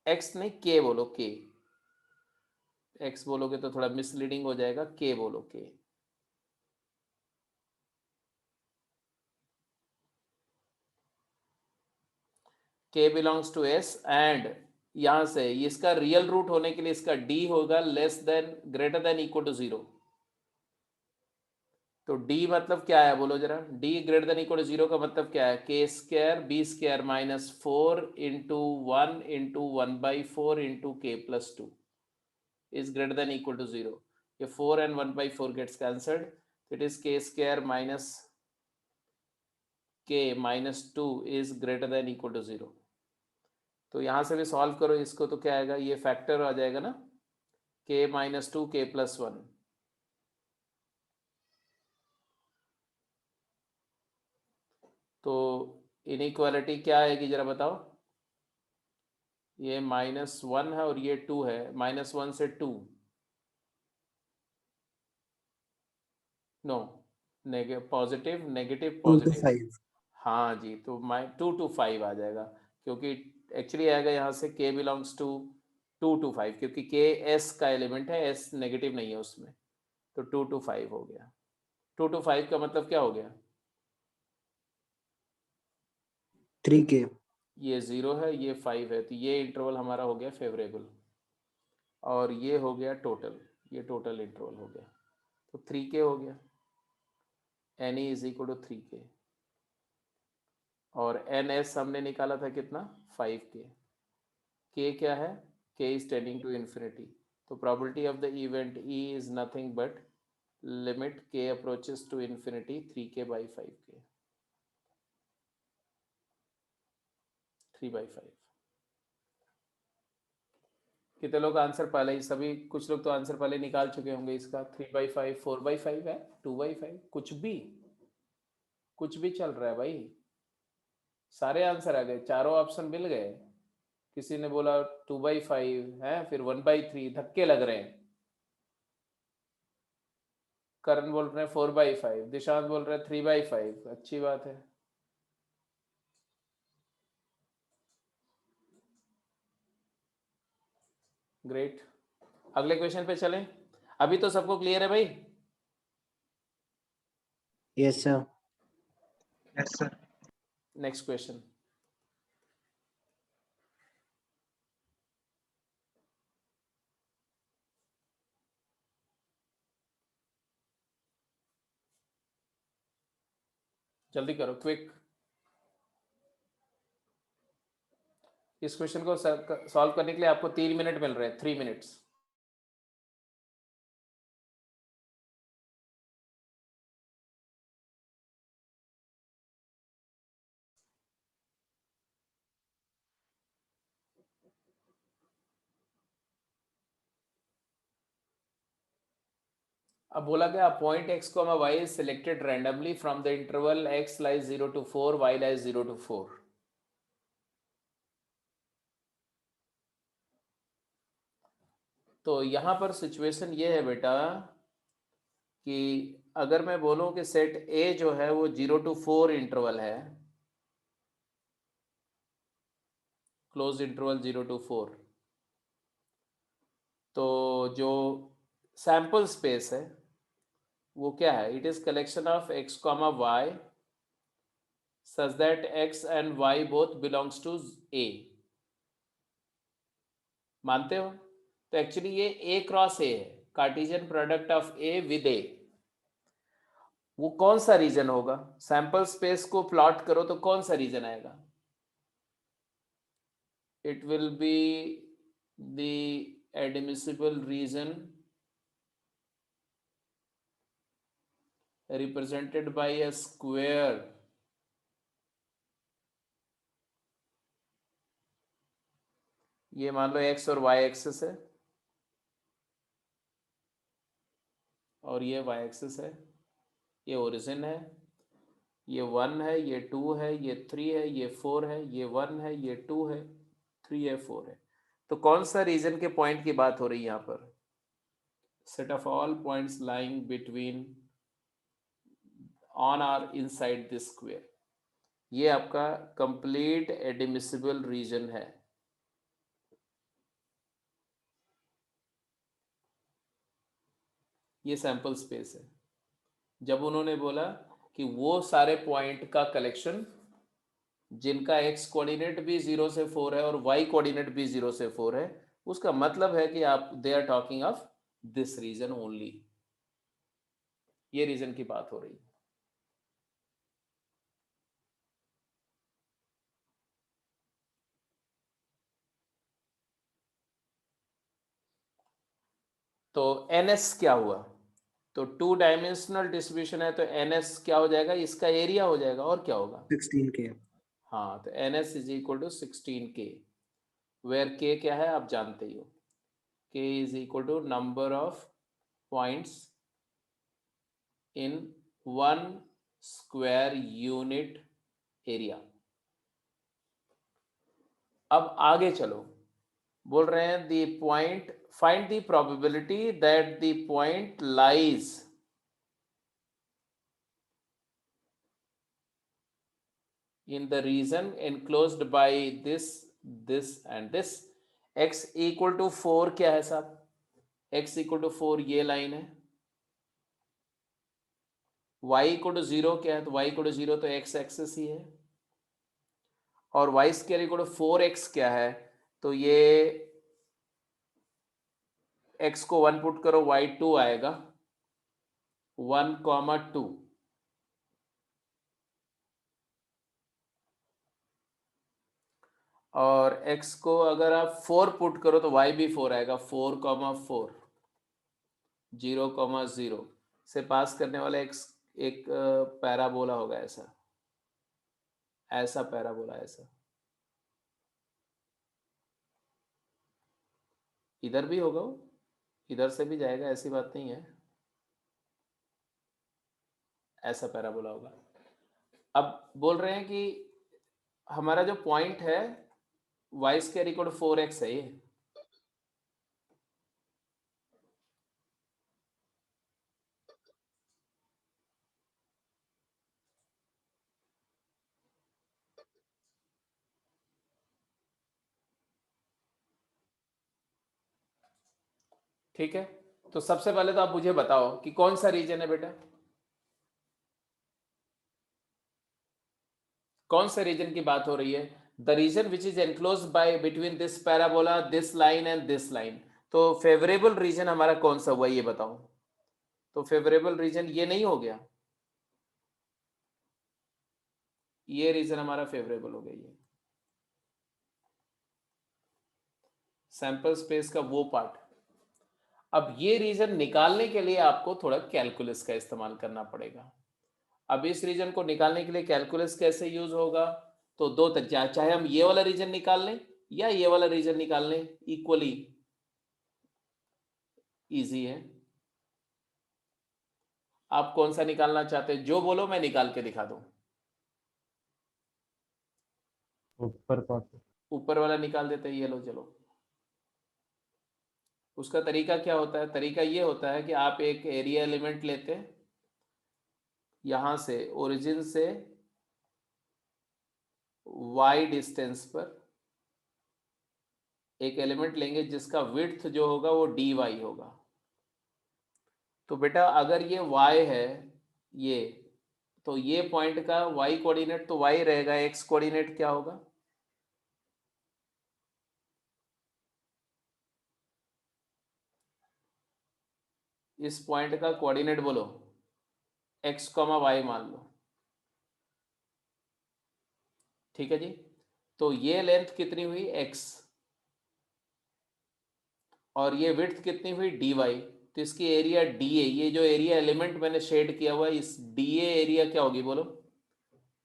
x नहीं k बोलो, k x बोलोगे तो थोड़ा मिसलीडिंग हो जाएगा, k बोलो k। k belongs to s and यहां से इसका रियल रूट होने के लिए इसका d होगा less than greater than equal to 0। तो d मतलब क्या है बोलो जरा? d greater than equal to 0 का मतलब क्या है? k square b square minus 4 into 1 into 1/4 into k plus 2 is greater than equal to 0. If 4 and 1/4 gets cancelled, it is k square minus k minus 2 is greater than equal to 0. तो यहां से भी solve करो इसको तो क्या आएगा? ये फैक्टर आ जाएगा ना, k minus 2 k plus 1। तो इनइक्वालिटी क्या आएगी जरा बताओ? ये -1 है और ये 2 है, -1 से 2 नो पॉजिटिव नेगेटिव पॉजिटिव, हाँ जी, तो 2 to 5 आ जाएगा क्योंकि एक्चुअली आएगा यहाँ से k बिलोंग्स टू 2 to 5 क्योंकि k s का एलिमेंट है, s नेगेटिव नहीं है उसमें, तो 2 to 5 हो गया। 2 to 5 का मतलब क्या हो गया? 3k। ये 0 है, ये 5 है, तो ये इंटरवल हमारा हो गया फेवरेबल और ये हो गया टोटल, ये टोटल इंटरवल हो गया, तो 3k हो गया। NE is equal to 3k और NS हमने निकाला था कितना? 5k। k क्या है? k is tending to infinity, तो probability of the event E is nothing but limit k approaches to infinity 3k by 5k, 3/5। कितने लोग आंसर पहले ही, सभी कुछ लोग तो आंसर पहले निकाल चुके होंगे इसका। 3/5 4/5 है, 2/5 कुछ भी चल रहा है भाई, सारे आंसर आ गए, चारों ऑप्शन मिल गए। किसी ने बोला 2/5 है, फिर 1/3, धक्के लग रहे हैं। करण बोल रहे हैं 4/5, दिशांत बोल रहे हैं 3/5, अच्छी बात है। ग्रेट, अगले क्वेश्चन पे चलें। अभी तो सबको क्लियर है भाई? Yes sir. Yes sir. Next question. जल्दी करो, क्विक। इस क्वेश्चन को सॉल्व करने के लिए आपको 3 मिनट मिल रहे हैं, 3 मिनट्स। अब बोला गया point x, y is selected randomly from the interval x lies 0 to 4, y lies 0 to 4। तो यहां पर सिचुएशन ये है बेटा कि अगर मैं बोलूं कि सेट A जो है वो 0 to 4 इंटरवल है, क्लोज इंटरवल 0 to 4, तो जो सैंपल स्पेस है वो क्या है? It is collection of x, y such that x and y both belongs to A। मानते हो? तो एक्चुअली ये ए क्रॉस ए है, cartesian product of A with A. वो कौन सा रीजन होगा? सैंपल स्पेस को प्लॉट करो तो कौन सा रीजन आएगा? It will be the admissible region represented by a square ये मान लो x और y एक्सिस है और ये y एक्सिस है, ये ओरिजिन है, ये 1 है, ये 2 है, ये 3 है, ये 4 है, ये 1 है, ये 2 है, 3 है, 4 है। तो कौन सा रीजन के पॉइंट की बात हो रही है यहाँ पर? Set of all points lying between on or inside this square, ये आपका कंप्लीट एडमिसिबल रीजन है। ये सैंपल स्पेस है। जब उन्होंने बोला कि वो सारे पॉइंट का कलेक्शन जिनका x कोऑर्डिनेट भी 0 से 4 है और y कोऑर्डिनेट भी 0 से 4 है, उसका मतलब है कि आप they are talking of this region only. ये रीजन की बात हो रही है। तो ns क्या हुआ? तो 2 डायमेंशनल डिस्ट्रीब्यूशन है तो ns क्या हो जाएगा? इसका एरिया हो जाएगा। और क्या होगा? 16K। हाँ, तो ns is equal to 16K, where k क्या है आप जानते ही हो। k is equal to number of points in 1 square unit area. अब आगे चलो, बोल रहे हैं the point, find the probability that the point lies in the region enclosed by this, this and this। x equal to 4 क्या है साहब? x equal to 4 ये लाइन है। y equal to 0 क्या है? तो y equal to 0 तो x axis ही है। और y square equal to 4x क्या है? तो ये x को 1 पुट करो, y 2 आएगा, 1,2। और x को अगर आप 4 पुट करो तो y भी 4 आएगा, 4,4, 0,0 से पास करने वाला एक पैराबोला होगा, ऐसा ऐसा पैराबोला, ऐसा। इधर भी होगा वो, इधर से भी जाएगा, ऐसी बात नहीं है, ऐसा पैराबोला होगा। अब बोल रहे हैं कि हमारा जो पॉइंट है y square equal to 4x है ये। ठीक है, तो सबसे पहले तो आप मुझे बताओ कि कौन सा रीजन है बेटा? कौन से रीजन की बात हो रही है? The region which is enclosed by between this parabola, this line and this line. तो फेवरेबल रीजन हमारा कौन सा हुआ ये बताओ? तो फेवरेबल रीजन ये नहीं हो गया, ये रीजन हमारा फेवरेबल हो गया, ये सैंपल स्पेस का वो पार्ट। अब ये रीजन निकालने के लिए आपको थोड़ा कैलकुलस का इस्तेमाल करना पड़ेगा। अब इस रीजन को निकालने के लिए कैलकुलस कैसे यूज होगा? तो दो तरीके, चाहे हम ये वाला रीजन निकाल लें या ये वाला रीजन निकाल लें, इक्वली इजी है। आप कौन सा निकालना चाहते हैं? जो बोलो मैं निकाल के दिखा दूं। ऊपर का। ऊपर वाला निकाल देते हैं, ये लो चलो। उसका तरीका क्या होता है? तरीका ये होता है कि आप एक एरिया एलिमेंट लेते हैं, यहां से ओरिजिन से y डिस्टेंस पर एक एलिमेंट लेंगे जिसका विड्थ जो होगा वो dy होगा। तो बेटा अगर ये y है ये, तो ये पॉइंट का y कोऑर्डिनेट तो y रहेगा, x कोऑर्डिनेट क्या होगा? इस पॉइंट का कोऑर्डिनेट बोलो, x, y मान लो, ठीक है जी। तो ये लेंथ कितनी हुई x, और ये विड्थ कितनी हुई dy, तो इसकी एरिया dA, ये जो एरिया एलिमेंट मैंने शेड किया हुआ है, इस dA एरिया क्या होगी बोलो?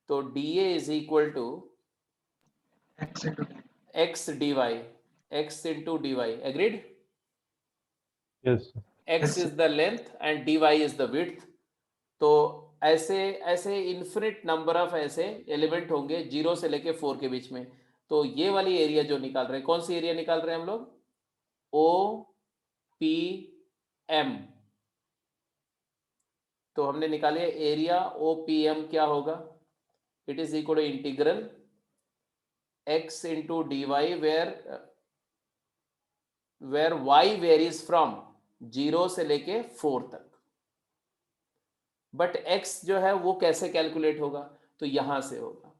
तो dA is equal to x into x dy, x into dy, agreed? Yes, sir. x Yes, is the length and dy is the width. तो ऐसे ऐसे इन्फिनिट नंबर ऑफ ऐसे एलिमेंट होंगे 0 से लेके 4 के बीच में। तो ये वाली एरिया जो निकाल रहे हैं, कौन सी एरिया निकाल रहे हैं हम लोग? O P M. तो हमने निकाले एरिया ओ पी एम, क्या होगा? It is equal to integral x into d y where y varies from 0 से लेके 4 तक। बट x जो है वो कैसे कैलकुलेट होगा? तो यहां से होगा,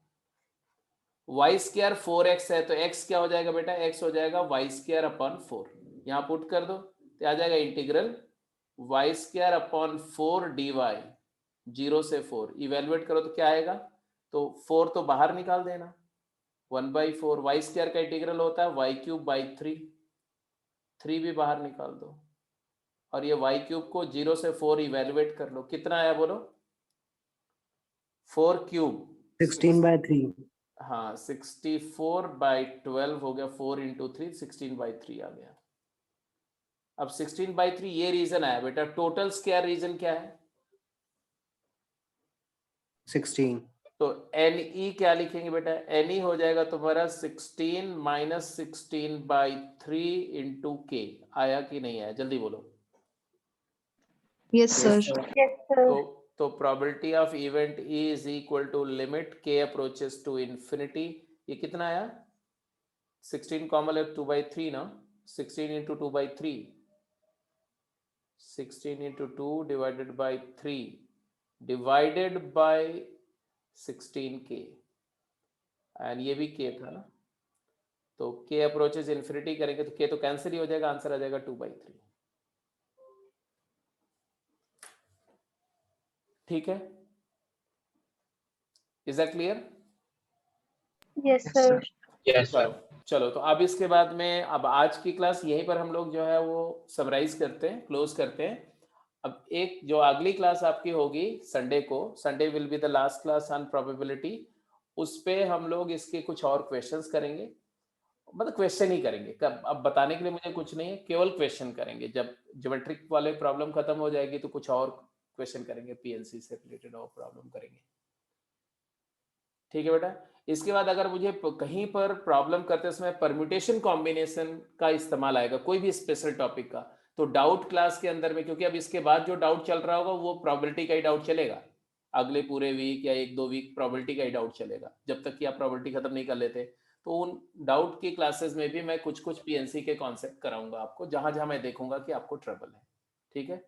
वाई स्क्वायर 4x है, तो x क्या हो जाएगा बेटा? x हो जाएगा वाई स्क्वायर अपॉन 4। यहां पुट कर दो तो आ जाएगा integral y square upon 4 d y, 0 से 4। इवेलुएट करो तो क्या आएगा? तो 4 तो बाहर निकाल देना, 1/4। वाई स्क्वायर का इंटीग्रल होता है वाई क्यूब बाई 3, 3 भी बाहर निकाल दो, और ये वाई क्यूब को 0 से 4 इवेलुएट कर लो, कितना आया बोलो? 4 क्यूब 16/3। हाँ 64/12 हो गया, 4 इंटू 3 16/3 आ गया। अब 16/3 ये रीजन आया बेटा, टोटल स्क्वायर रीजन क्या है? 16। तो NE क्या लिखेंगे बेटा? NE हो जाएगा तुम्हारा 16 माइनस 16/3 इंटू के। आया कि नहीं आया? जल्दी बोलो। Yes, sir. तो probability of event E is equal to limit k approaches to infinity. ये कितना आया? 16 कॉमन है 2/3 ना, 16 into 2/3, 16 into 2 divided by 3 divided by 16k, and ये भी k था ना, तो k अप्रोचेस इंफिनिटी करेंगे तो k तो कैंसिल ही हो जाएगा, आंसर आ जाएगा 2/3। ठीक है, is that clear? Yes, yes, sir. sir. चलो चलो, तो अब इसके बाद में, अब आज की क्लास यहीं पर हम लोग जो है वो समराइज करते हैं, क्लोज करते हैं। अब एक जो अगली क्लास आपकी होगी संडे को, Sunday will be the last class on probability, उस पे हम लोग इसके कुछ और क्वेश्चंस करेंगे, मतलब क्वेश्चन ही करेंगे। अब बताने के लिए मुझे कुछ नहीं है, केवल क्वेश्चन करेंगे। जब ज्योमेट्रिक वाले प्रॉब्लम खत्म हो जाएगी तो कुछ और क्वेश्चन करेंगे, पीएनसी से रिलेटेड और प्रॉब्लम करेंगे। ठीक है बेटा। इसके बाद अगर मुझे कहीं पर प्रॉब्लम करते समय परम्यूटेशन कॉम्बिनेशन का इस्तेमाल आएगा कोई भी स्पेशल टॉपिक का, तो डाउट क्लास के अंदर में, क्योंकि अब इसके बाद जो डाउट चल रहा होगा वो प्रोबेबिलिटी का ही डाउट चलेगा, अगले पूरे वीक या 1-2 वीक प्रोबेबिलिटी का ही डाउट चलेगा, जब तक कि आप प्रोबेबिलिटी खत्म नहीं कर लेते। तो उन डाउट की क्लासेस में भी मैं कुछ कुछ पीएनसी के कॉन्सेप्ट कराऊंगा आपको, जहां जहां मैं देखूंगा कि आपको ट्रबल है। ठीक है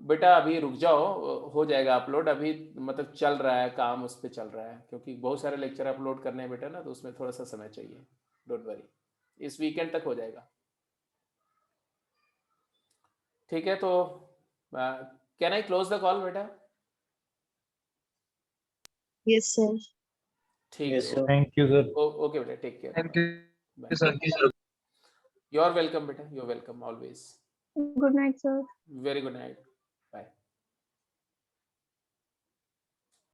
बेटा, अभी रुक जाओ, हो जाएगा अपलोड, अभी मतलब चल रहा है काम, उस पर चल रहा है, क्योंकि बहुत सारे लेक्चर अपलोड करने हैं बेटा ना, तो उसमें थोड़ा सा समय चाहिए। डोंट वरी, इस वीकेंड तक हो जाएगा। ठीक है, तो can I close the call बेटा? Yes, sir. ठीक Yes, है, sir. Thank you, sir. Okay बेटा, take care, Thank you, bye. sir. You are welcome बेटा, you are welcome always. Good night, sir. Very good night.